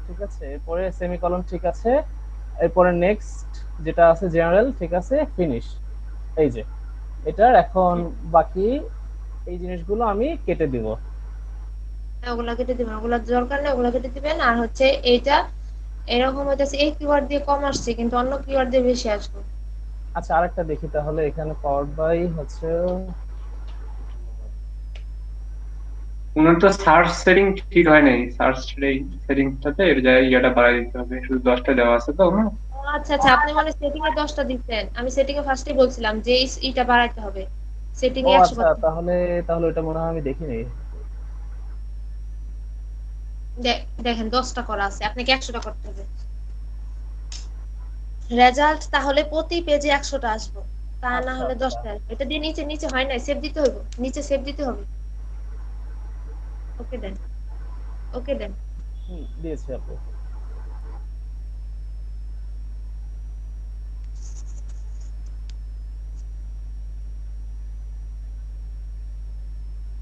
ঠিক আছে, এরপরে সেমিকলন, ঠিক আছে, এরপরে নেক্সট যেটা আছে জেনারেল, ঠিক আছে, ফিনিশ। এই যে এটার এখন বাকি এই জিনিসগুলো আমি কেটে দিব। ওগুলা কেটে দিবেন, ওগুলা দরকার নেই, ওগুলা কেটে দিবেন। আর হচ্ছে এইটা এরকম হইতেছে, এই কিওয়ার্ড দিয়ে কম আসছে কিন্তু অন্য কিওয়ার্ড দিয়ে বেশি আসবে। আচ্ছা, আরেকটা দেখি তাহলে, এখানে পাওয়ার বাই হচ্ছে ওনার তো সার্চ সেটিং ঠিক হয় নাই, সার্চ সেটিংটাতে এর জায়গায় ইয়াটা বাড়াই দিতে হবে, শুধু 10টা দেওয়া আছে তো না। ও আচ্ছা আচ্ছা, আপনি মানে সেটিং এ 10টা দিচ্ছেন, আমি সেটিং এ ফার্স্টে বলছিলাম যে এইটা বাড়াইতে হবে, সেটিং ও এ 100 আচ্ছা, করতে হবে। তাহলে তাহলে ওটা মনে হয় আমি দেখিনি। দেখেন 10টা করা আছে, আপনাকে 100টা করতে হবে। রেজাল্ট তাহলে প্রতি পেজে 100টা আসবে, তা না আচ্ছা হলে আচ্ছা, 10টা আসবে। এটা দিয়ে নিচে নিচে হয় না, সেভ দিতে হবে, নিচে সেভ দিতে হবে। ওকে দেন, ওকে দেন। দিয়েছি আপু।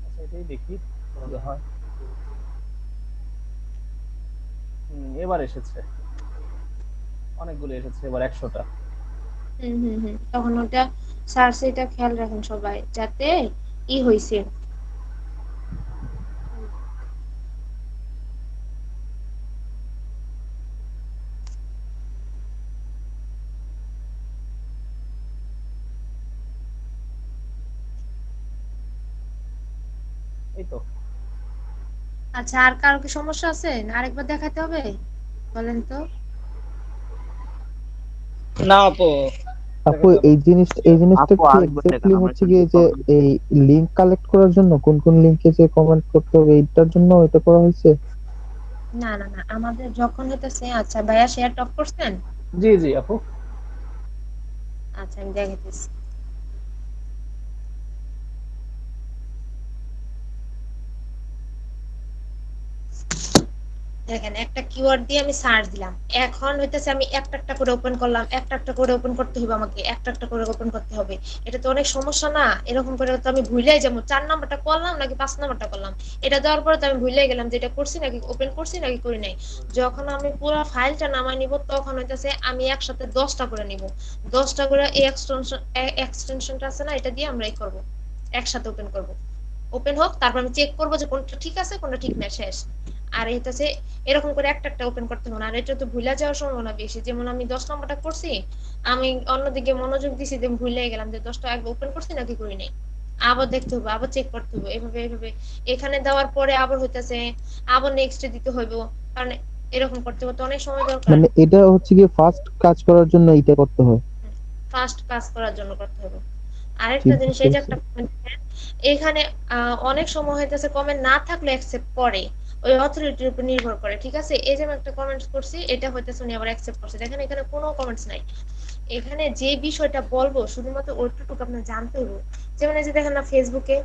আচ্ছা, এটাই দেখি তাহলে হয়। এবার এসেছে, অনেকগুলো এসেছে এবার, 100টা। হুম হুম হুম, তখন ওটা সার্চে এটা খেয়াল রাখেন সবাই যাতে ই হইছে। এই তো। আচ্ছা, আর কারো কি সমস্যা আছে? আরেকবার দেখাতে হবে? বলেন তো। না আপু, আপু দেখা যাবে। এই জিনিসটা আপু কি আরেকবার দেখান, এক্স্যাক্টলি আমরা হচ্ছে কিন্তু গিয়ে যে problem- এই লিংক কালেক্ট করার জন্য কোন কোন লিংকে যে কমেন্ট করতে হবে এইটার জন্য এটা করা হয়েছে? না না না, আমাদের যখন হইতেছে, আচ্ছা ভাইয়া শেয়ার টপ করছেন? জি জি আপু। আচ্ছা আমি দেখাইতেছি। দেখেন একটা কিওয়ার্ড দিয়ে আমি সার্চ দিলাম, এখন হইতেছে আমি একটা একটা করে ওপেন করলাম, একটা একটা করে ওপেন করতে হবে, আমাকে একটা একটা করে ওপেন করতে হবে। এটা তো অনেক সমস্যা না? এরকম করে তো আমি ভুলেই যাবো 4 নাম্বারটা করলাম নাকি 5 নাম্বারটা করলাম। এটা দেওয়ার পরে তো আমি ভুলেই গেলাম যে এটা করছি নাকি ওপেন করছি নাকি করি নাই। যখন আমি পুরো ফাইলটা নামাই নিব তখন হইতেছে আমি একসাথে 10টা করে নিব। 10টা করে এই এক্সটেনশনটা আছে না, এটা দিয়ে আমরা এই করব, একসাথে ওপেন করব। ওপেন হোক, তারপর আমি চেক করবো যে কোনটা ঠিক আছে কোনটা ঠিক না, শেষ। আর এটাছে এরকম করে একটা একটা ওপেন করতে হবে না। আর এটা তো ভুলে যাওয়ার সম্ভাবনা বেশি। যেমন আমি 10 নম্বরটা করছি, আমি অন্যদিকে মনোযোগ দিছি, যে ভুলে গেলাম যে 10টা একবার ওপেন করছি নাকি করি নাই। আবার দেখতে হবে, আবার চেক করতে হবে, এভাবে এভাবে এখানে দেওয়ার পরে আবার হইতাছে আবার নেক্সটে দিতে হইব, কারণ এরকম করতে করতে অনেক সময় দরকার। মানে এটা হচ্ছে গিয়ে ফার্স্ট কাজ করার জন্য এইটা করতে হয়। ফাস্ট কাজ করার জন্য করতে হবে। জি আরেকটা জিনিস, বুঝতে এই যে পারছি। একটা comment দেখেন, এখানে অনেক সময় হইতেছে কমেন্ট না থাকলে অ্যাকসেপ্ট করে, ওই অথরিটির উপর নির্ভর করে। ঠিক আছে, এই যে আমি একটা কমেন্টস করছি, এটা হইতেছে উনি আবার অ্যাকসেপ্ট করছে। দেখেন এখানে কোনো কমেন্টস নাই। এখানে যে বিষয়টা বলবো শুধুমাত্র ওইটুকু আপনার জানতে হবে। যেমন এই যে দেখেন না, ফেসবুকে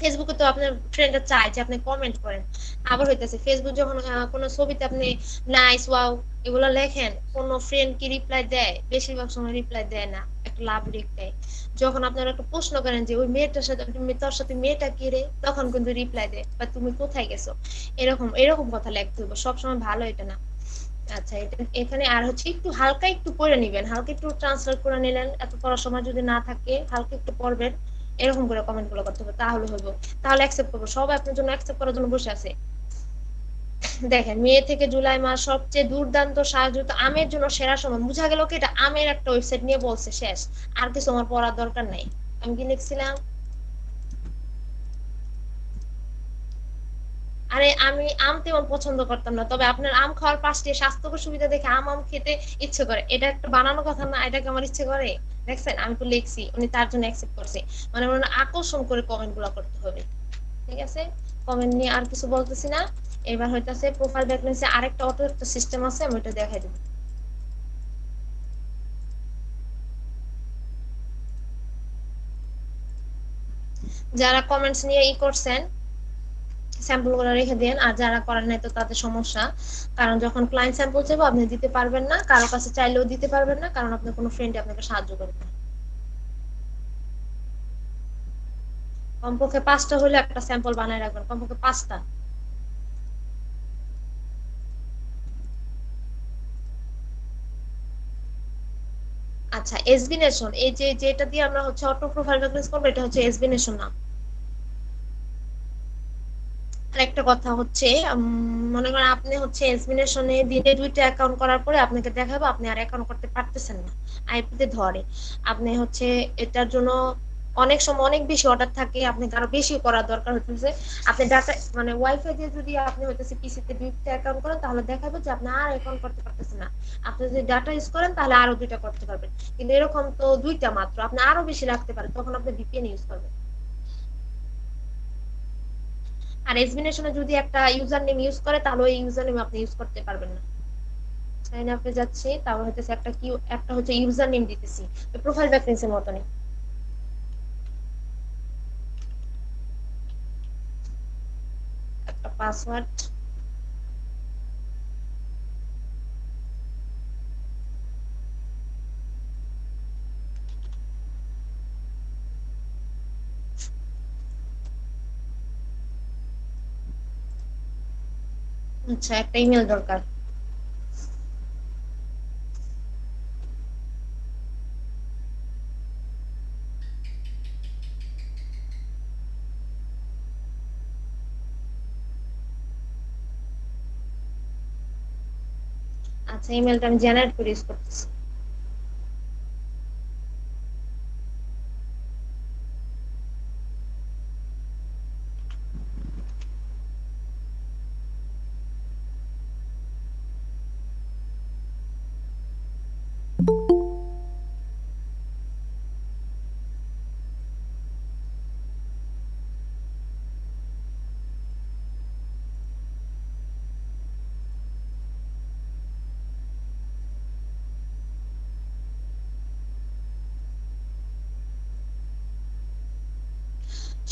ফেসবুকে তো আপনার ফ্রেন্ডরা চায় যে আপনি কমেন্ট করেন। আবার হইতেছে ফেসবুক যখন কোনো ছবিতে আপনি নাইস, ওয়াও এগুলো লেখেন, কোনো ফ্রেন্ড কি রিপ্লাই দেয়? বেশিরভাগ সময় রিপ্লাই দেয় না, একটা লাভ রেখ দেয়। যখন আপনারা একটা প্রশ্ন করেন যে ওই মেয়েটার সাথে তোর সাথে মেয়েটা কি রে, তখন কিন্তু রিপ্লাই দেয়, বা তুমি কোথায় গেছো, এরকম এরকম কথা লিখতে হবে সবসময়, ভালো এটা না। আচ্ছা, এটা এখানে আর হচ্ছে একটু হালকা একটু পড়ে নিবেন, হালকা একটু ট্রান্সলেট করে নিলেন, এত পড়ার সময় যদি না থাকে হালকা একটু পড়বেন। এরকম করে কমেন্ট গুলো করতে হবে, তাহলে হইব, তাহলে অ্যাকসেপ্ট করবো। সবাই আপনার জন্য অ্যাকসেপ্ট করার জন্য বসে আছে। দেখেন, মে থেকে জুলাই মাস সবচেয়ে দুর্দান্ত সাহায্য, আমের জন্য সেরা সময়। বুঝা গেল কি এটা আমের একটা ওয়েবসাইট নিয়ে বলছে, শেষ। আর কিছু আমার পড়ার দরকার নাই। আমি কি লিখছিলাম? আরে আমি আম তেমন পছন্দ করতাম না, তবে আপনার আম খাওয়ার পাশে স্বাস্থ্যকর সুবিধা দেখে আম আম খেতে ইচ্ছে করে, এটা একটা বানানো কথা না? এটাকে আমার ইচ্ছে করে। দেখছেন, আমি তো লিখছি, উনি তার জন্য অ্যাকসেপ্ট করছে। মানে ওনার আকর্ষণ করে কমেন্ট গুলা করতে হবে। ঠিক আছে, কমেন্ট নিয়ে আর কিছু বলতেছি না। এবার হইতাছে প্রোফাইল ব্যাকলিংসে আরেকটা অটো একটা সিস্টেম আছে, আমি ওটা দেখাই দেব। যারা কমেন্টস নিয়ে করছেন, স্যাম্পল গুলো রেখে দেন। আর যারা করেন নাই তো তাদের সমস্যা, কারণ যখন ক্লায়েন্ট স্যাম্পল চাইবো আপনি দিতে পারবেন না, কারো কাছে চাইলেও দিতে পারবেন না, কারণ আপনার কোনো ফ্রেন্ড আপনাকে সাহায্য করবে না। কমপক্ষে 5টা হলে একটা স্যাম্পল বানায় রাখবেন, কমপক্ষে 5টা। আচ্ছা, এসবি নেশন, এই যে যেটা দিয়ে আমরা হচ্ছে অটো প্রোফাইল ব্যাকলিংস করবো, এটা হচ্ছে এসবি নেশন না। আর একটা কথা হচ্ছে, মনে করেন আপনি হচ্ছে এসবিনেশনে দিনে 2টা অ্যাকাউন্ট করার পরে আপনাকে দেখাবো আপনি আর অ্যাকাউন্ট করতে পারতেছেন না, আইপিতে ধরে। আপনি হচ্ছে এটার জন্য অনেক সময় অনেক বেশি অর্ডার থাকে, আপনাকে আরো বেশি করার দরকার হচ্ছে। আপনি ডাটা মানে ওয়াইফাই দিয়ে যদি আপনি হইতেছে পিসিতে 2টা অ্যাকাউন্ট করেন, তাহলে দেখাবে যে আপনি আর অ্যাকাউন্ট করতে পারতেছেন না। আপনি যদি ডাটা ইউজ করেন তাহলে আরো 2টা করতে পারবেন, কিন্তু এরকম তো 2টা মাত্র, আপনি আরো বেশি রাখতে পারেন, তখন আপনি ভিপিএন ইউজ করবেন। আর এসবিনেশনে যদি একটা ইউজার নেম ইউজ করে, তাহলে ওই ইউজার নেম আপনি ইউজ করতে পারবেন না। সাইন আপে যাচ্ছি, তারপর হচ্ছে একটা হচ্ছে ইউজার নেম দিতেছি, প্রোফাইল ব্যাকলিংসের মতনই একটা পাসওয়ার্ড। আচ্ছা, একটা ইমেল দরকার। আচ্ছা, ইমেলটা আমি জেনারেট করে ইউজ করতেছি।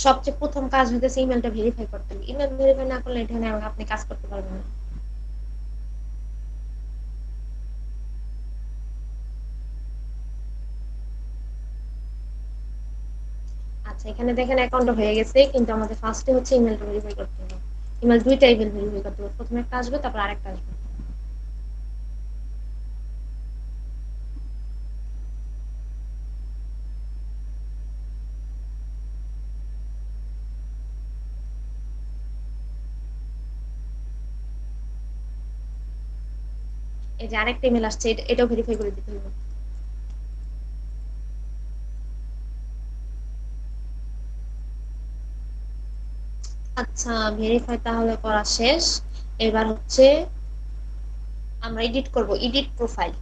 সবচেয়ে প্রথম কাজ হইতেছে ইমেলটা ভেরিফাই করতে হবে। ইমেল ভেরিফাই না করলে এখানে আপনি কাজ করতে পারবেন না। আচ্ছা, এখানে দেখেন অ্যাকাউন্ট হয়ে গেছে, কিন্তু আমাদের ফার্স্টে হচ্ছে ইমেলটা ভেরিফাই করতে হবে। ইমেল দুইটা ইমেল ভেরিফাই করতে হবে, প্রথমে একটা আসবে তারপর আরেকটা আসবে। এই যে আরেকটা ইমেল আসছে, এটাও ভেরিফাই করে দিতে হবে। আচ্ছা, ভেরিফাই তাহলে করা শেষ। এবার হচ্ছে আমরা এডিট করব, এডিট প্রোফাইল।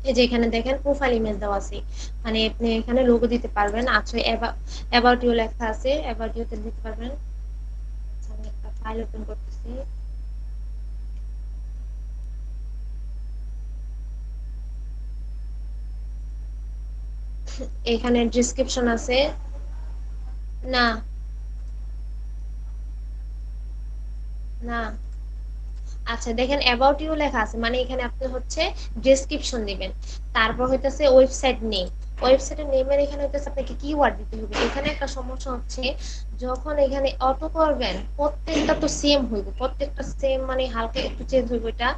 এই যে এখানে দেখেন প্রোফাইল ইমেজ দেওয়া আছে, মানে আপনি এখানে লোগো দিতে পারবেন। আচ্ছা, অ্যাবাউট ইউ লেখা আছে, অ্যাবাউট ইউ তে দিতে পারবেন। আচ্ছা, আমি একটা ফাইল ওপেন করতেছি। এখানে ডেসক্রিপশন আছে। না, না। আচ্ছা, দেখেন অ্যাবাউট ইউ লেখা আছে, মানে এখানে আপনি হচ্ছে ডেসক্রিপশন দিবেন। তারপর হইতেছে ওয়েবসাইট নেম। ওয়েবসাইটের নেমের এখানে হইতেছে আপনাকে কিওয়ার্ড দিতে হবে। এখানে একটা সমস্যা হচ্ছে, যখন এখানে অটো করবেন প্রত্যেকটা তো সেম হইব, প্রত্যেকটা সেম, মানে হালকা একটু চেঞ্জ হইব, এটা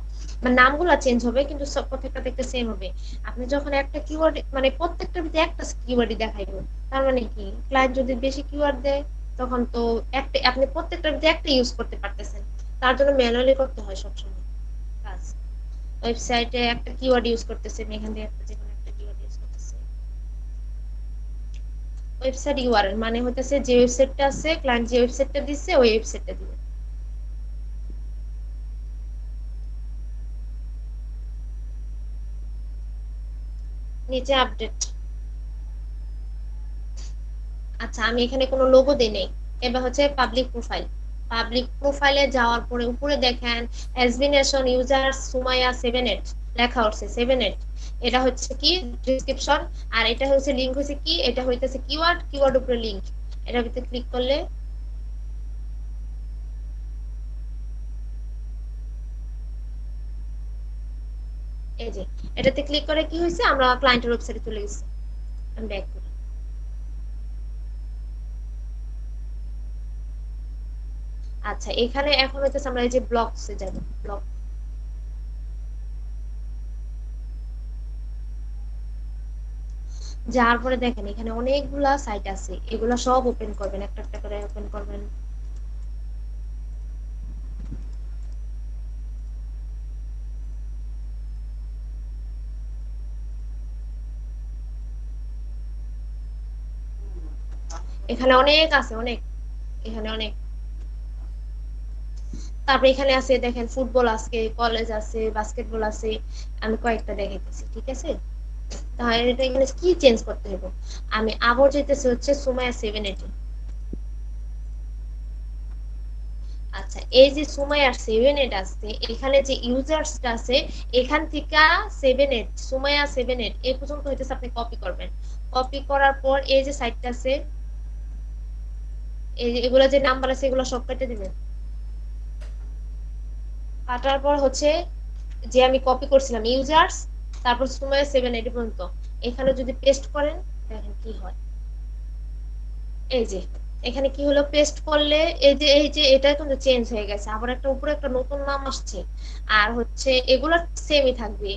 মানে নামগুলো চেঞ্জ হবে কিন্তু সব প্রত্যেকটা দেখতে সেম হবে। আপনি যখন একটা কিওয়ার্ড, মানে প্রত্যেকটার ভিতরে একটা কিওয়ার্ডই দেখাইবো, তার মানে কি ক্লায়েন্ট যদি বেশি কিওয়ার্ড দেয় তখন তো একটা, আপনি প্রত্যেকটার ভিতরে একটা ইউজ করতে পারতেছেন। তার জন্য ম্যানুয়ালি করতে হয় সবসময় কাজ। ওয়েবসাইটে একটা কিওয়ার্ড ইউজ করতেছে, আমি এখান থেকে একটা যে কোনো একটা কিওয়ার্ড ইউজ করতেছি। ওয়েবসাইট ইউআরএল মানে হইতেছে যে ওয়েবসাইটটা আছে, ক্লায়েন্ট যে ওয়েবসাইটটা দিচ্ছে ওই ওয়েবসাইটটা দিবে। নিচে আপডেট। আচ্ছা, আমি এখানে কোনো লোগো দেই নাই। এবার হচ্ছে পাবলিক প্রোফাইল। পাবলিক প্রোফাইলে যাওয়ার পরে উপরে দেখেন এসবিনেশন ইউজার সুমাইয়া 78 লেখা উঠছে 78। এটা হচ্ছে কি ডেসক্রিপশন, আর এটা হচ্ছে লিংক হচ্ছে কি, এটা হইতেছে কিওয়ার্ড, কিওয়ার্ড উপরে লিংক। এটার ভিতরে ক্লিক করলে এই যে এটাতে ক্লিক করে কি হয়েছে, আমরা ক্লায়েন্টের ওয়েবসাইটে চলে গেছি। আমি ব্যাক করি। আচ্ছা, এখানে এখন হইতেছে আমরা এই যে ব্লগসে যাব, ব্লগ। যার পরে দেখেন এখানে অনেকগুলা সাইট আছে, এগুলা সব ওপেন করবেন, একটা একটা করে ওপেন করবেন। এখানে অনেক আছে, অনেক, এখানে অনেক। তারপরে এখানে আছে দেখেন ফুটবল আছে, কলেজ আছে, বাস্কেটবল আছে। আমি কয়েকটা দেখাইতেছি, ঠিক আছে? তাহলে এটা এখানে কি চেঞ্জ করতে হবে, আমি আবার যেতেছি হচ্ছে সুমাইয়া 780। আচ্ছা, এই যে সুমাইয়ার 78 আছে, এখানে যে ইউজার্সটা আছে এখান থেকে 78 সুমাইয়া 78 এই পর্যন্ত হইতেছে আপনি কপি করবেন। কপি করার পর এই যে সাইটটা আছে, এই যে এগুলা যে নাম্বার আছে এগুলো সব কেটে দিবেন। কাটার পর হচ্ছে যে আমি কপি করছিলাম ইউজার্স, তারপর সুমাইয়া 780 পর্যন্ত এখানে যদি পেস্ট করেন দেখেন কি হয়। এই যে এখানে কি হলো, পেস্ট করলে এই যে এটা কিন্তু চেঞ্জ হয়ে গেছে, আবার একটা উপরে একটা নতুন নাম আসছে। আর হচ্ছে এগুলো সেমই থাকবে,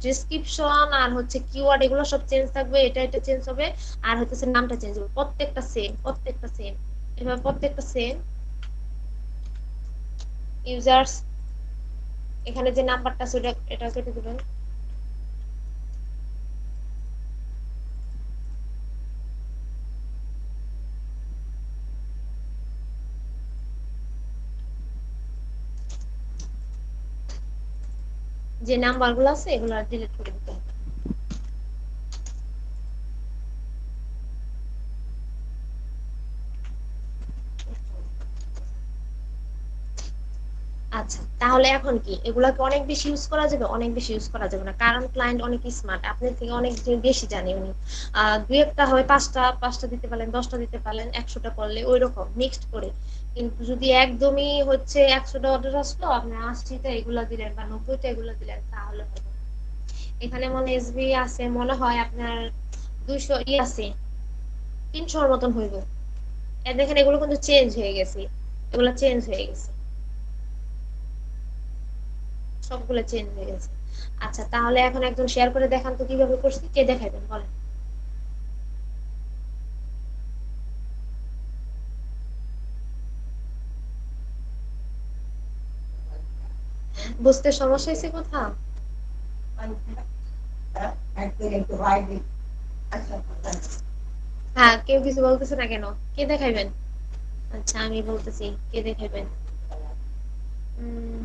ডেসক্রিপশন আর হচ্ছে কিওয়ার্ড এগুলো সব চেঞ্জ থাকবে, এটা চেঞ্জ হবে। আর হচ্ছে নামটা চেঞ্জ হবে, প্রত্যেকটা সেম, প্রত্যেকটা সেম। এবার প্রত্যেকটা সেম। ইউজার্স এখানে যে নাম্বারটা আছে এটা কেটে দিবেন। যে নাম্বারগুলো আছে এগুলো ডিলিট করে দিতে হবে। আচ্ছা, তাহলে এখন কি এগুলাকে অনেক বেশি ইউজ করা যাবে? অনেক বেশি ইউজ করা যাবে না, কারণ ক্লায়েন্ট অনেক স্মার্ট, আপনার থেকে অনেক বেশি জানে উনি। দুই একটা হয়, পাঁচটা দিতে পারলেন, 10টা দিতে পারলেন, 100টা করলে ওই রকম মিক্সড করে। কিন্তু যদি একদমই হচ্ছে 100টা অর্ডার আসলো, আপনি 80টা এগুলা দিলেন বা 90টা এগুলা দিলেন, তাহলে হবে না। এখানে মনে এসবি আছে, মনে হয় আপনার 200 আছে, 300-র মতন হইব। দেখেন এগুলো কিন্তু চেঞ্জ হয়ে গেছে, এগুলো চেঞ্জ হয়ে গেছে, সবগুলো চেঞ্জ হয়ে গেছে। আচ্ছা, তাহলে এখন একজন শেয়ার করে দেখান তো কিভাবে করছি, কে দেখাবেন বলেন? বুঝতে সমস্যা হয়েছে কোথাও? হ্যাঁ, কেউ কিছু বলতেছে না কেন? কে দেখাইবেন? আচ্ছা, আমি বলতেছি কে দেখাইবেন। উম,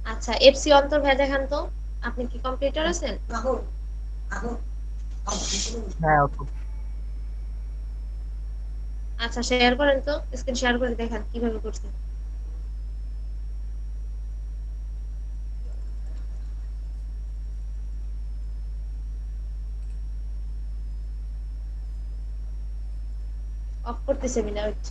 আচ্ছা, এফসি অন্তর ভাই দেখান তো, আপনি কি কম্পিউটার আছেন? হ্যাঁ আপু। আচ্ছা, শেয়ার করেন তো, স্ক্রিন শেয়ার করে দেখান কিভাবে করছেন। অফ করতেছে মিনা, ওয়েট।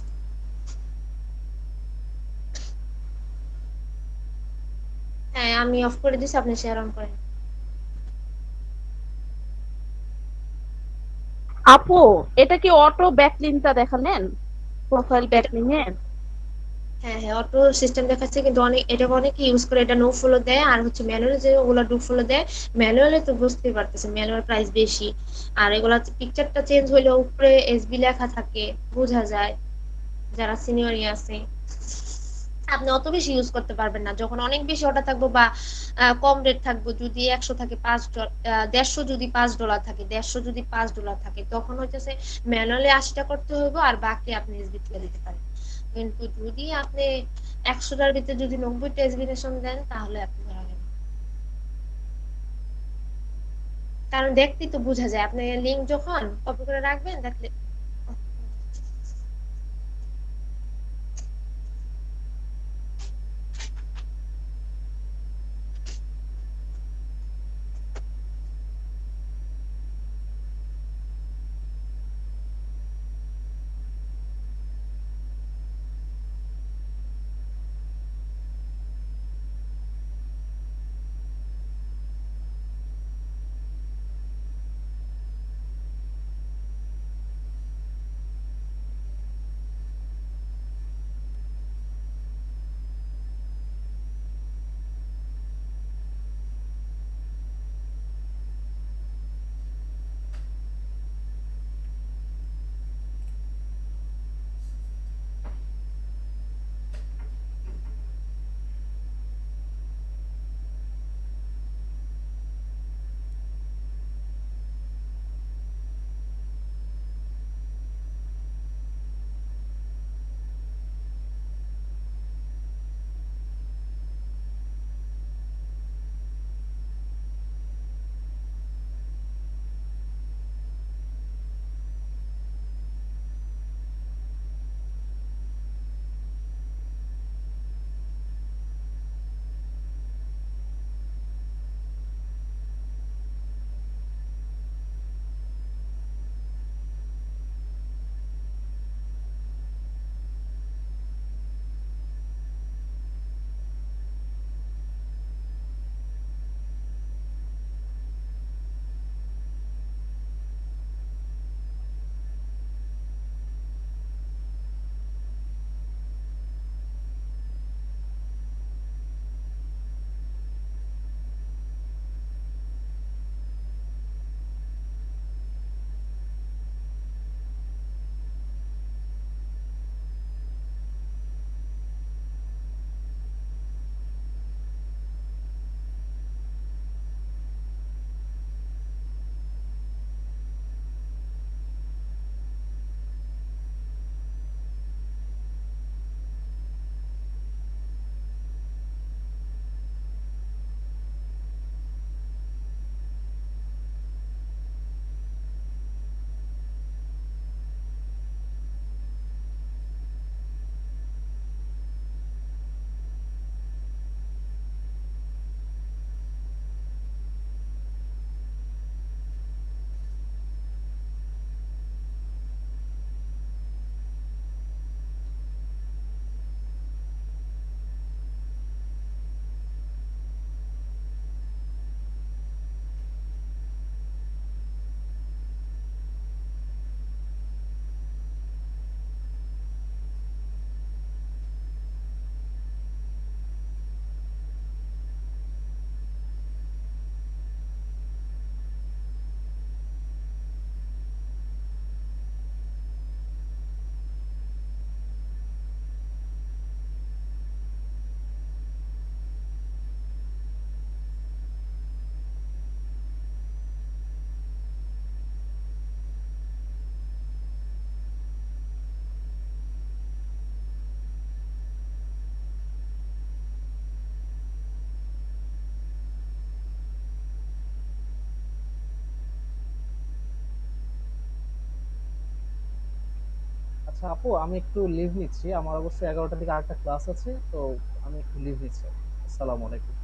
হ্যাঁ, আমি অফ করে দিছি, আপনি শেয়ার অন করেন। আপু, এটা কি অটো ব্যাকলিংকটা দেখালেন? প্রোফাইল এটা, ব্যাকলিং এর? হ্যাঁ হ্যাঁ, অটো সিস্টেম দেখাচ্ছে, কিন্তু এটা অনেকে ইউজ করে, এটা নো ফলো দেয়, আর হচ্ছে ম্যানুয়ালি যে ওগুলা ডু ফলো দেয়। ম্যানুয়ালি তো বুঝতেই পারতেছে ম্যানুয়াল প্রাইস বেশি। আর এগুলা পিকচারটা চেঞ্জ হইলে উপরে এসবি লেখা থাকে, বোঝা যায় যারা সিনিয়রই আছে। আপনি অত বেশি ইউজ করতে পারবেন না যখন অনেক বেশি অর্ডার থাকবো, বা কম রেট থাকবো। যদি 100 থাকে $5, 150 যদি $5 থাকে, 150 যদি $5 থাকে, তখন হচ্ছে ম্যানুয়ালি 80টা করতে হইব, আর বাকি আপনি এসবি থেকে দিতে পারেন। কিন্তু যদি আপনি 100টার ভিতরে যদি 90টা এসবিনেশন দেন, তাহলে আপনি ধরা যাবেন। কারণ দেখতেই তো বোঝা যায়, আপনি লিঙ্ক যখন কপি করে রাখবেন দেখলে। আচ্ছা আপু, আমি একটু লিভ নিচ্ছি, আমার অবশ্য 11টা থেকে আরেকটা ক্লাস আছে, তো আমি একটু লিভ নিচ্ছি। আসসালামু আলাইকুম।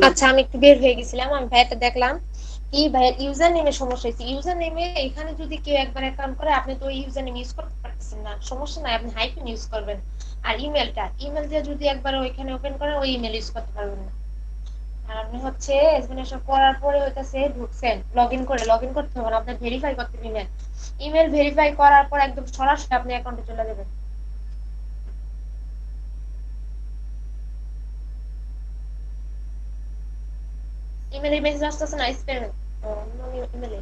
আচ্ছা, আমি একটু বের হয়ে গেছিলাম, আমি ভাইয়াটা দেখলাম কি ভাইয়ের ইউজার নেমে সমস্যা হয়েছে। ইউজার নেমে এখানে যদি কেউ একবার অ্যাকাউন্ট করে, আপনি তো ওই ইউজার নেম ইউজ করতে পারতেছেন না, সমস্যা নাই, আপনি হাইফেন ইউজ করবেন। আর ইমেল দিয়ে যদি একবার ওইখানে ওপেন করেন, ওই ইমেল ইউজ করতে পারবেন না। আর আপনি হচ্ছে এক্সপ্লেনেশন করার পরে হইতাছে ঢুকছেন, লগ ইন করতে হবে না, আপনার ভেরিফাই করতে হবে ইমেল। ইমেল ভেরিফাই করার পর একদম সরাসরি আপনি অ্যাকাউন্টে চলে যাবেন। ইমেলে মেসেজ আসতেছে না, স্প্যাম ইমেলে।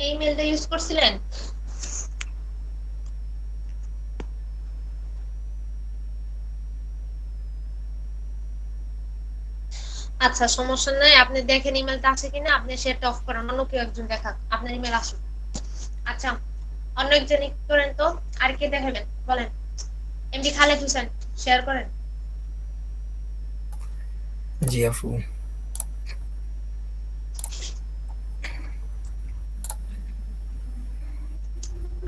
এই ইমেলটা ইউজ করছিলেন? আচ্ছা, সমস্যা নাই, আপনি দেখেন ইমেলটা আছে কিনা, আপনি সেটা অফ করেন, অন্য কেউ একজন দেখাক আপনার ইমেল আসুক। আচ্ছা, অন্য একজন করেন তো। আর কে দেখাবেন বলেন? এমডি খালেদ হোসেন, শেয়ার করেন। জি আপু।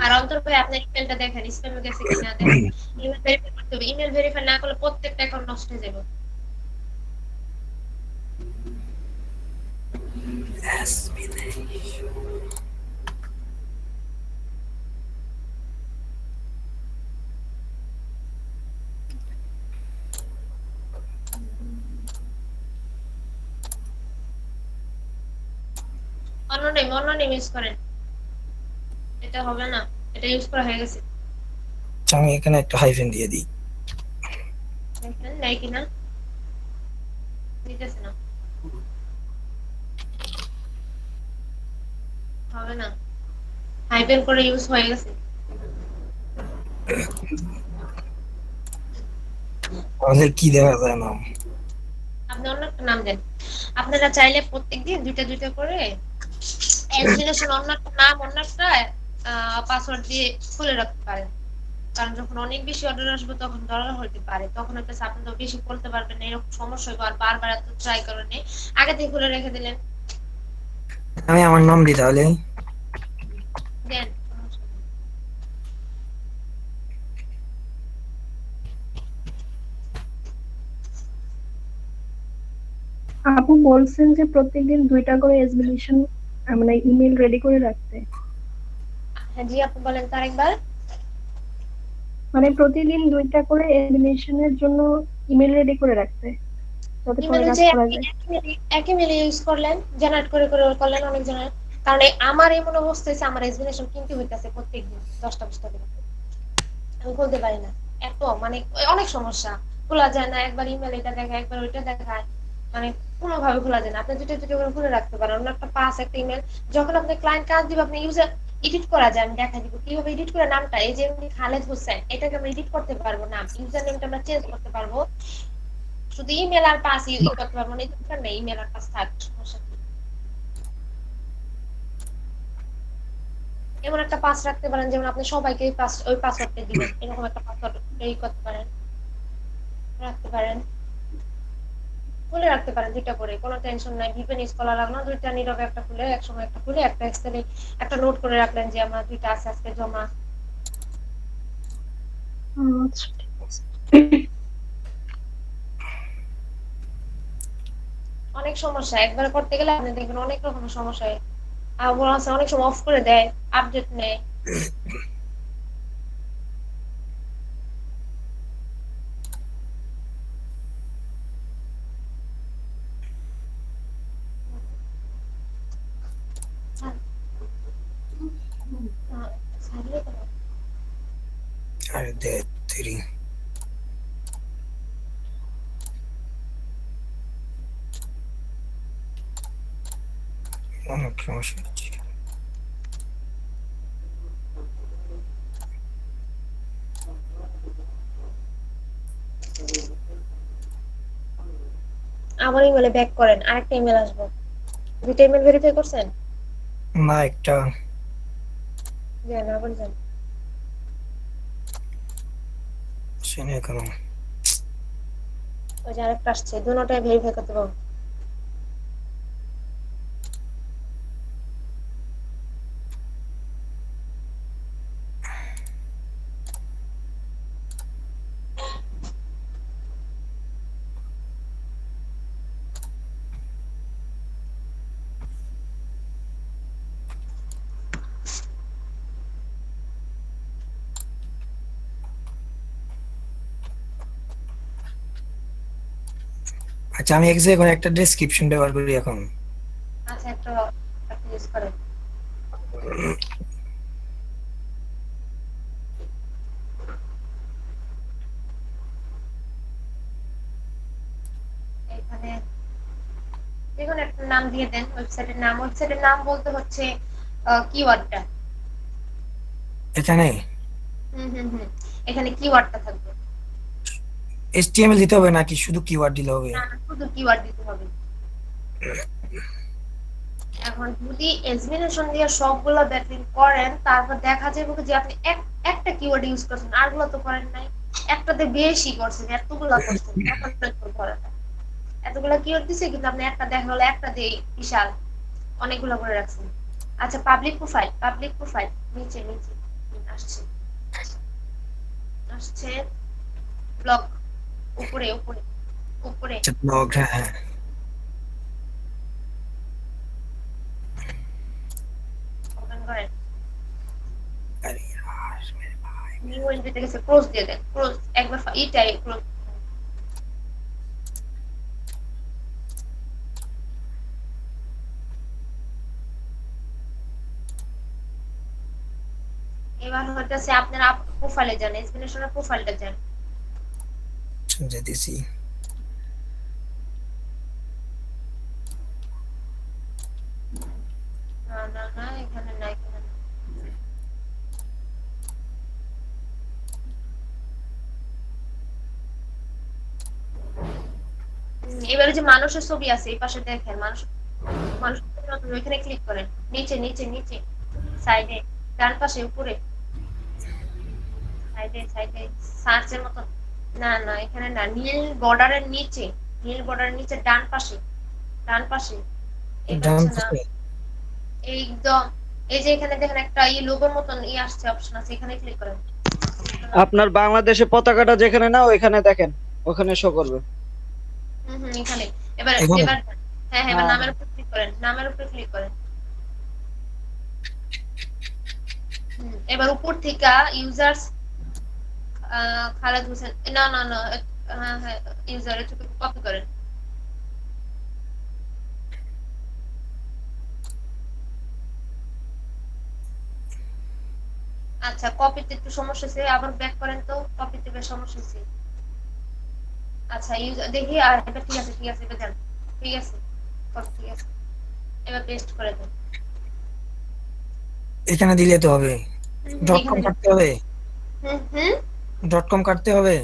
আর অন্তর ভাই, আপনার ইমেলটা দেখেন স্প্যামে গেছে কিনা দেখেন। ইমেল ভেরিফাই করতে হবে, ইমেল ভেরিফাই না করলে প্রত্যেকটা অ্যাকাউন্ট নষ্ট হয়ে যাবে। অন্য নেম ইউজ করেন, এটা হবে না, এটা ইউজ করা হয়ে গেছে। আচ্ছা, আমি এখানে একটা হাইফেন দিয়ে দিই। দেখেন নাই কিনা, দিতেছে না, হবে না, হাইফেন করে ইউজ হয়ে গেছে। আমাদের কি দেখা যায় না? আপনি অন্য একটা নাম দেন। আপনারা চাইলে প্রত্যেকদিন দুইটা দুইটা করে এক্সপ্লেনেশন, অন্য একটা নাম, অন্য একটা পাসওয়ার্ড দিয়ে খুলে রাখতে পারেন। কারণ যখন অনেক বেশি অর্ডার আসবে তখন দরকার হতে পারে, তখন একটা আপনি তো বেশি করতে পারবেন না, এরকম সমস্যা হবে। আর বারবার এত ট্রাই করেন, আগে থেকে খুলে রেখে দিলেন। আমি আমার নাম দিই তাহলে। দেন, আপু বলছেন যে প্রত্যেকদিন 2টা করে এক্সপ্লেনেশন মানে ইমেল রেডি করে রাখতে, হ্যাঁ জি আপু বলেন তো আরেকবার। মানে প্রতিদিন 2টা করে এক্সপ্লেনেশনের জন্য ইমেল রেডি করে রাখতে, যাতে পরে ইমেল কাজ যে করা যায়। একই মেলে ইউজ করলেন, জেনারেট করে করে করলেন অনেক জনের। কারণ আমার এমন অবস্থা হয়েছে, আমার এক্সপ্লেনেশন কিনতে হইতেছে প্রত্যেকদিন 10টা করে, আমি বলতে পারি না, এত মানে অনেক সমস্যা, খোলা যায় না, একবার ইমেল এটা দেখায়, একবার ওইটা দেখায়, মানে কোনোভাবে খোলা যায় না। আপনি দুটো দুটো করে খুলে রাখতে পারেন, অন্য একটা পাস একটা ইমেল, যখন আপনি ক্লায়েন্ট কাজ দিবে, আপনি ইউজার এডিট করা যায়, আমি দেখা দিব কিভাবে এডিট করে। নামটা এই যে এমনি খালেদ হোসেন, এটাকে আমরা এডিট করতে পারবো, নাম ইউজার নেমটা আমরা চেঞ্জ করতে পারবো, শুধু ইমেল আর পাস ইউজ করতে পারবো না, এই দরকার নেই ইমেল আর পাস থাক, সমস্যা কি। এমন একটা পাস রাখতে পারেন যেমন আপনি সবাইকে ওই পাসওয়ার্ডটা দিবেন, এরকম একটা পাসওয়ার্ড তৈরি করতে পারেন, রাখতে পারেন, খুলে রাখতে পারেন দুইটা করে, কোনো টেনশন নাই। ভিপিএন ইউজ করা লাগলো না, দুইটা নীরবে একটা খুলে, একসময় একটা খুলে, একটা এক্সেলে একটা নোট করে রাখলেন যে আমার দুইটা আছে আজকে জমা। আচ্ছা, ঠিক আছে। অনেক সমস্যা, একবার করতে গেলে আপনি দেখবেন অনেক রকমের সমস্যা হয়। আবার আছে অনেক সময় অফ করে দেয়, আপডেট নেয়। ছাড়লে তো হবে। আর দে তৈরি অনেক সমস্যা হচ্ছে। আমার ইমেলে ব্যাক করেন, আরেকটা ইমেল আসবো। দুইটা ইমেল ভেরিফাই করছেন? না একটা যান আবার যান। শুনে এখনো ওই যে আরেকটা আসছে, দুটোটাই ভেরিফাই করতে পারবো। আচ্ছা আমি এক্সাক্ট এখন একটা ডেসক্রিপশন ব্যবহার করি এখন। আচ্ছা একটা ইউজ করেন। এখানে দেখুন একটা নাম দিয়ে দেন, ওয়েবসাইটের নাম। ওয়েবসাইটের নাম বলতে হচ্ছে কিওয়ার্ডটা। এখানে এখানে কিওয়ার্ডটা থাকবে। HTML দিতে হবে নাকি শুধু কিওয়ার্ড দিলে হবে? না না, শুধু কিওয়ার্ড দিতে হবে। এখন যদি এক্সপ্লেনেশন দিয়ে সবগুলা ব্যাকলিংক করেন, তারপর দেখা যাবে যে আপনি একটা কিওয়ার্ড ইউজ করছেন, আরগুলো তো করেন নাই। একটাতে বেশি করছেন, এতগুলা করছেন, তখন তো করাটা। এতগুলা কিওয়ার্ড দিছে কিন্তু আপনি একটা দেখা গেলো একটা দিয়ে বিশাল অনেকগুলো করে রাখছেন। আচ্ছা পাবলিক প্রোফাইল নিচে নিচে আসছে আসছে ব্লগ উপরে উপরে উপরে আচ্ছা ব্লগ, হ্যাঁ হ্যাঁ ওপেন করেন। আরে यार मेरे भाई নিউ এন্ট্রিতে গেছে, ক্লোজ দিয়ে দেন, ক্লোজ একবার এইটাই ক্লোজ। এবার হচ্ছে আপনার প্রোফাইলে যান, এক্সপ্লেনেশনের প্রোফাইলটা যান। समझे देसी না না না, এখানে না, এখানে না। এবারে যে মানুষের ছবি আছে এই পাশে দেখেন, মানুষের ছবি নতুন, ওইখানে ক্লিক করেন। নিচে নিচে নিচে সাইডে ডান পাশে উপরে সাইডে সাইডে সার্চের মতন। না না এখানে না, নীল বর্ডারের নিচে ডান পাশে এই डाउन পাচ্ছে না, একদম। এই যে এখানে দেখেন একটা লোগোর মতন আসছে, অপশন আছে, এখানে ক্লিক করেন। আপনার বাংলাদেশের পতাকাটা যেখানে না ওইখানে দেখেন, ওখানে শো করবে। এখানে এবার এখানে? এবার হ্যাঁ হ্যাঁ, এবার হ্যাঁ। নামের উপর ক্লিক করেন, নামের উপর ক্লিক করেন। এবার উপর থেকে ইউজার্স খালেদ হোসেন, না না না, হ্যাঁ হ্যাঁ, ইউজার একটু কপি করেন। আচ্ছা কপিতে একটু সমস্যা হয়েছে, আবার ব্যাক করেন তো, কপিতে বেশ সমস্যা হয়েছে। আচ্ছা ইউজার দেখি, আর এটা ঠিক আছে এবার যান, ঠিক আছে কপি ঠিক আছে, এবার পেস্ট করে দেন। এখানে দিলে তো হবে। ডট কম এখানে কাটতে হবে, হুম ডট কম কাটতে হবে।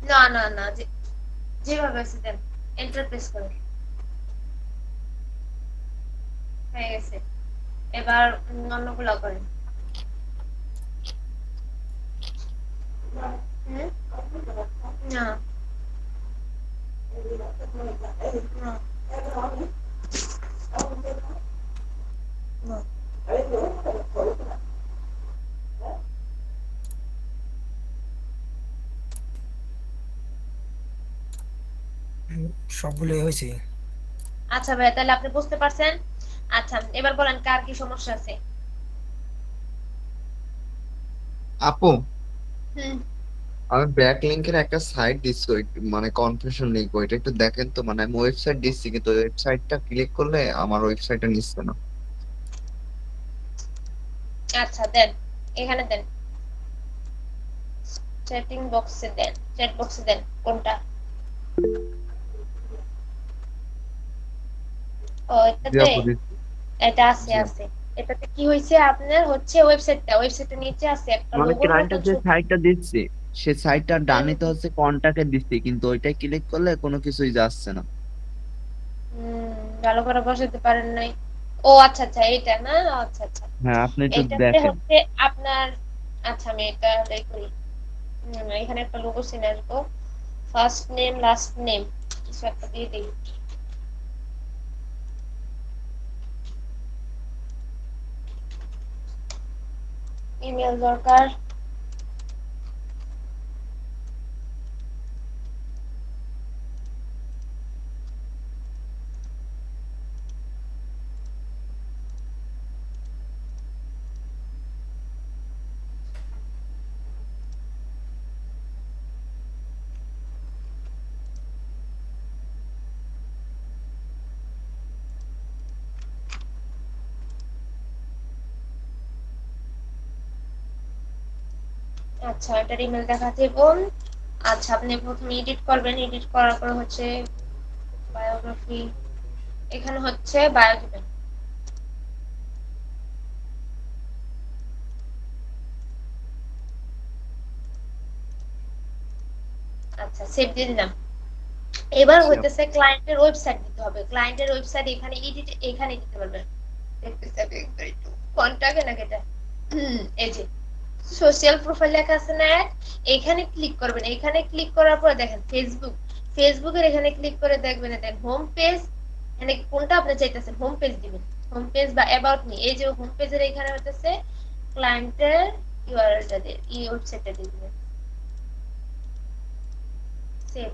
না না না, যেভাবে আছে দেন, এন্টার প্রেস করেন, হয়ে গেছে। এবার অন্যগুলো করেন। না সবগুলো হয়েছে। আচ্ছা ভাইয়া, তাহলে আপনি বুঝতে পারছেন। আচ্ছা, এবার বলেন কার কি সমস্যা আছে। আপু, হুম। আমি ব্যাক লিংকের একটা সাইট দিচ্ছি, মানে কনফিউশন লিংক, ওইটা একটু দেখেন তো। মানে আমি ওয়েবসাইট দিচ্ছি কিন্তু ওয়েবসাইটটা ক্লিক করলে আমার ওয়েবসাইটটা নিচ্ছে না। আচ্ছা দেন, এখানে দেন, চ্যাটিং বক্সে দেন, চ্যাট বক্সে দেন। কোনটা? ও, জি এটাতে। আপু দিচ্ছি। এটা আছে জি আপু। আছে। এটাতে কি হয়েছে, আপনার হচ্ছে ওয়েবসাইটের নিচে আছে একটা মানে লোগোর মতন ক্লায়েন্টের যে ছোট। সাইটটা দিচ্ছি, সে সাইটটার হুম, ডানিতে হচ্ছে কন্টাক্টে দিচ্ছি, কিন্তু ওইটাই ক্লিক করলে কোনো কিছুই যাচ্ছে না। ভালো করে বসাতে পারেন নাই। ও আচ্ছা আচ্ছা, এইটা না। আচ্ছা আচ্ছা, হ্যাঁ, আপনি একটু এইটাতে দেখেন। হচ্ছে আপনার। আচ্ছা, আমি এটা করি। এখানে একটা লোগো চিনে আসবো। ফার্স্ট নেম লাস্ট নেম কিছু একটা দিয়ে দিই। ইমেল দরকার। আচ্ছা, এটার ইমেল দেখাতে বোন। আচ্ছা, আপনি প্রথমে এডিট করবেন, এডিট করার পর হচ্ছে বায়োগ্রাফি, এখানে হচ্ছে বায়ো দিবেন। আচ্ছা, সেভ দিয়ে দিলাম। এবার জি আপু। হইতেছে ক্লায়েন্টের ওয়েবসাইট দিতে হবে। ক্লায়েন্টের ওয়েবসাইট এখানে দিতে পারবেন। দেখতেছি আমি একবার একটু কোনটাকে নাকি এটা। এই যে সোশ্যাল প্রোফাইল লেখা আছে না, এখানে ক্লিক করবেন। এখানে ক্লিক করার পর দেখেন ফেসবুকের এখানে ক্লিক করে দেখবেন, দেন হোম পেজ। এখানে কোনটা আপনি চাইতেছেন, হোম পেজ দিবেন। হোম পেজ বা অ্যাবাউট মি, এই যে হোম পেজের এখানে হইতেছে ক্লায়েন্টের ইউআরএলটা দিয়ে ওয়েবসাইটটা দিয়ে দিবেন। সেভ।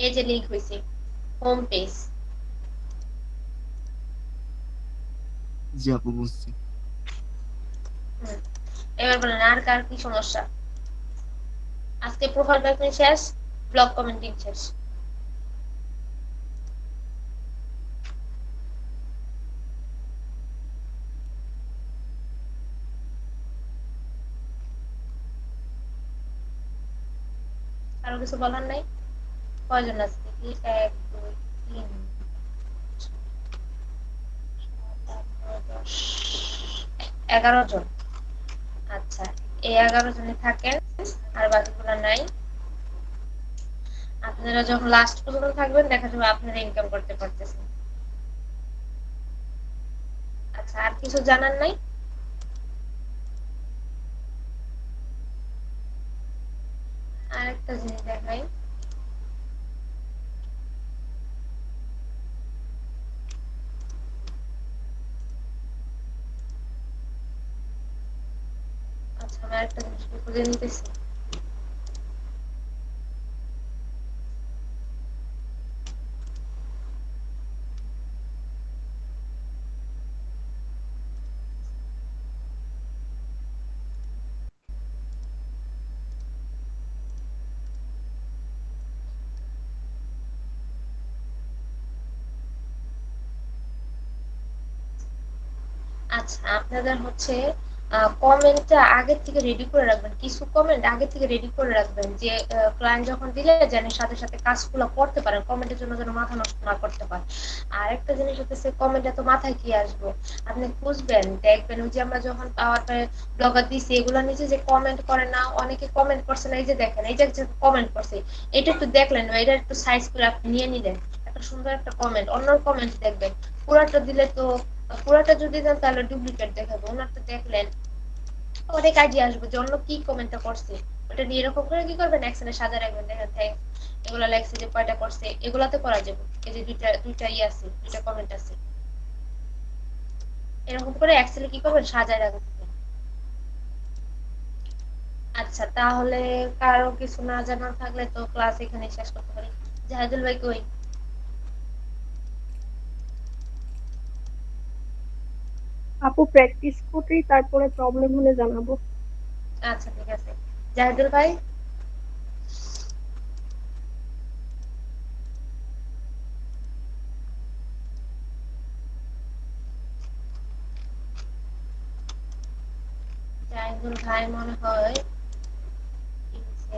এই যে লিংক হয়েছে হোম পেজ। জি আপু, বুঝছি। এবার বলেন আর কার কি সমস্যা। আজকে প্রোফাইল ব্যাকলিং শেষ, ব্লগ কমেন্টিং শেষ। কারো কিছু বলার নাই? কয়জন আছে দেখি, 1 2 3 10 11 জন। আচ্ছা, এই 11 জনে থাকেন, আর বাকিগুলো নাই। আপনারা যখন লাস্ট পর্যন্ত থাকবেন দেখা যাবে আপনারা ইনকাম করতে পারতেছেন। আচ্ছা, আর কিছু জানার নাই? আর একটা জিনিস দেখাই। আচ্ছা, আমি আরেকটা জিনিস খুঁজে নিতেছি। আচ্ছা, আপনাদের হচ্ছে কমেন্টটা আগে থেকে রেডি করে রাখবেন। কিছু কমেন্ট আগে থেকে রেডি করে রাখবেন, যে ক্লায়েন্ট যখন দিলে যেন সাথে সাথে কাজগুলো করতে পারেন, কমেন্টের জন্য যেন মাথা নষ্ট না করতে হয়। আর একটা জিনিস হচ্ছে, কমেন্টে তো মাথায় কি আসবো, আপনি খুঁজবেন দেখবেন। ওই যে আমরা যখন পাওয়ার ব্লগার দিছি, এগুলো নিচে যে কমেন্ট করে না, অনেকে কমেন্ট করছে না, এই যে দেখেন, এই যে কমেন্ট করছে, এটা একটু দেখলেন, এটা একটু সাইজ করে আপনি নিয়ে নিলেন। একটা সুন্দর একটা কমেন্ট, অন্য কমেন্ট দেখবেন। পুরাটা দিলে তো, পুরাটা যদি দেন তাহলে ডুপ্লিকেট দেখাবে। ওনারটা দেখলেন, অনেক আইডিয়া আসবে যে অন্য কি কমেন্টটা করছে। ওটা নিয়ে এরকম করে কি করবেন, একসাথে সাজা রাখবেন। দেখেন থ্যাঙ্কস, এগুলা লেখছে যে কয়টা করছে, এগুলাতে করা যাবে। এই যে দুইটা দুইটা ই আছে, দুইটা কমেন্ট আছে, এরকম করে এক্সেলে কি করবেন, সাজায় রাখবেন। আচ্ছা তাহলে কারো কিছু না জানা থাকলে তো ক্লাস এখানে শেষ করতে পারি। জাহিদুল ভাই কই? আপু প্র্যাকটিস করি, তারপরে প্রবলেম হলে জানাবো। আচ্ছা ঠিক আছে। জাহিদুল ভাই? জাহিদুল ভাই মনে হয় কি হয়েছে?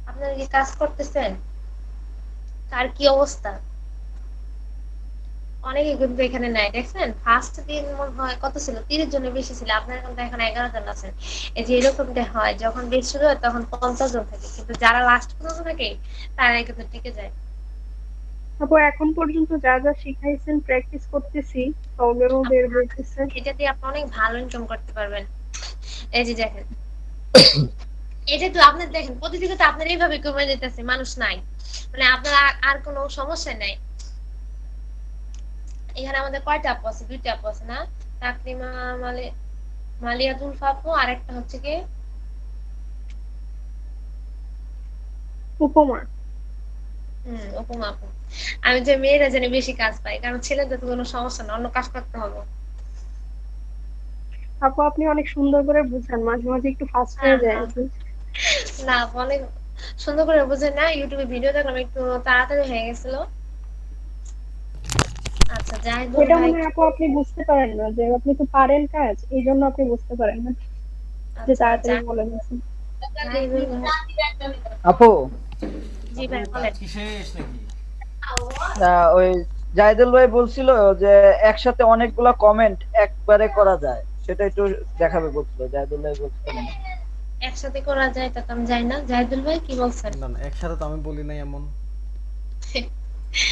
আপনারা কি কাজ করতেছেন? কার কি অবস্থা? অনেকে কিন্তু এখানে নাই, দেখছেন ফার্স্ট দিন মনে হয় কত ছিল, 30 জনের বেশি ছিল, আপনার কিন্তু এখন 11 জন আছেন। এই যে এরকমটা হয়, যখন বেশ শুরু হয় তখন 50 জন থাকে, কিন্তু যারা লাস্ট পর্যন্ত থাকে তারাই কিন্তু টিকে যায়। আপু এখন পর্যন্ত যা যা শিখাইছেন প্র্যাকটিস করতেছি, প্রবলেমও বের হইতেছে। এটা দিয়ে আপনি অনেক ভালো ইনকাম করতে পারবেন। এই যে দেখেন, এটা তো আপনার দেখেন প্রতিযোগিতা আপনার এইভাবে কমে যেতেছে, মানুষ নাই, মানে আপনার আর কোনো সমস্যা নাই। এখানে আমাদের কয়টা আপু আছে? 2টা আপু আছে না? তাকরিমা মালিয়াতুল ফাপু, আর একটা হচ্ছে কি উপমা। উপমা আপু। আমি যে মেয়েরা যেন বেশি কাজ পাই, কারণ ছেলেদের তো কোনো সমস্যা না, অন্য কাজ করতে হবে। আপু আপনি অনেক সুন্দর করে বুঝান, মাঝে মাঝে একটু ফাস্ট হয়ে যায় আর কি। না অনেক সুন্দর করে বুঝে না, ইউটিউবে ভিডিও দেখলাম একটু তাড়াতাড়ি হয়ে গেছিল। আচ্ছা জাহিদুল ওইটা ভাই। মনে হয় আপু আপনি বুঝতে পারেন না যে আপনি তো পারেন কাজ, এই জন্য আপনি বুঝতে পারেন না যে আচ্ছা তাড়াতাড়ি বলে দিয়েছেন। জাহিদুল ভাই। আপু জি ভাই বলেন। ওই জাহিদুল ভাই বলছিল যে একসাথে অনেকগুলা কমেন্ট একবারে করা যায়, সেটা একটু দেখাবে বলছিল। জাহিদুল ভাই বলছিল না? একসাথে করা যায় তা তো আমি জানি না, জাহিদুল ভাই কি বলছেন? না না, একসাথে তো আমি বলি নাই এমন।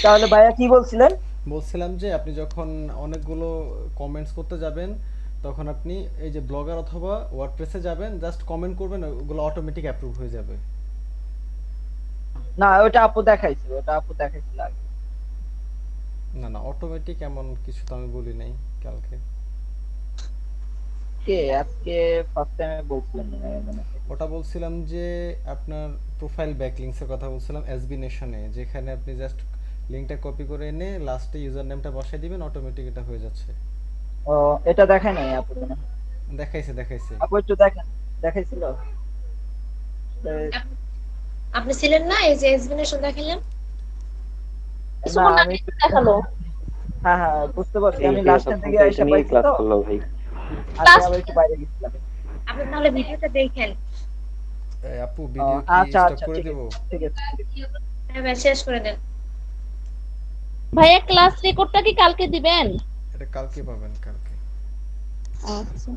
তাহলে ভাইয়া কি বলছিলেন? বলছিলাম যে আপনি যখন অনেকগুলো কমেন্টস করতে যাবেন, তখন আপনি এই যে ব্লগার অথবা ওয়ার্ডপ্রেসে যাবেন, জাস্ট কমেন্ট করবেন, ওগুলো অটোমেটিক অ্যাপ্রুভ হয়ে যাবে। না ওটা আপু দেখাইছিল, ওটা আপু দেখাইছিল আগে। না না, অটোমেটিক এমন কিছু তো আমি বলি নাই কালকে। কে আজকে ফার্স্ট টাইমে বলছিলেন মানে? ওটা বলছিলাম যে আপনার প্রোফাইল ব্যাকলিংকস এর কথা বলছিলাম এসবি নেশনে, যেখানে আপনি জাস্ট লিংকটা কপি করে এনে লাস্টে ইউজার নেমটা বসাই দিবেন, অটোমেটিক এটা হয়ে যাচ্ছে। ও এটা দেখাই নাই আপু? দেখাইছে দেখাইছে আপু একটু দেখেন, দেখাইছিল? আপনি ছিলেন না এই যে এক্সপ্লেনেশন দেখালেন? না আমি দেখালো। হ্যাঁ হ্যাঁ বুঝতে পারছি, আমি লাস্টের দিকে এসে পাইছি তো। আমি আবার একটু বাইরে গেছিলাম। আপনি তাহলে ভিডিওটা দেখেন। আপু ভিডিও কি আচ্ছা স্টপ আচ্ছা করে ঠিক দেব? আছে ঠিক আছে। হ্যাঁ ভাই শেষ করে দেন। ভাইয়া ক্লাস রেকর্ডটা কি কালকে দিবেন? এটা কালকে পাবেন, কালকে। আচ্ছা।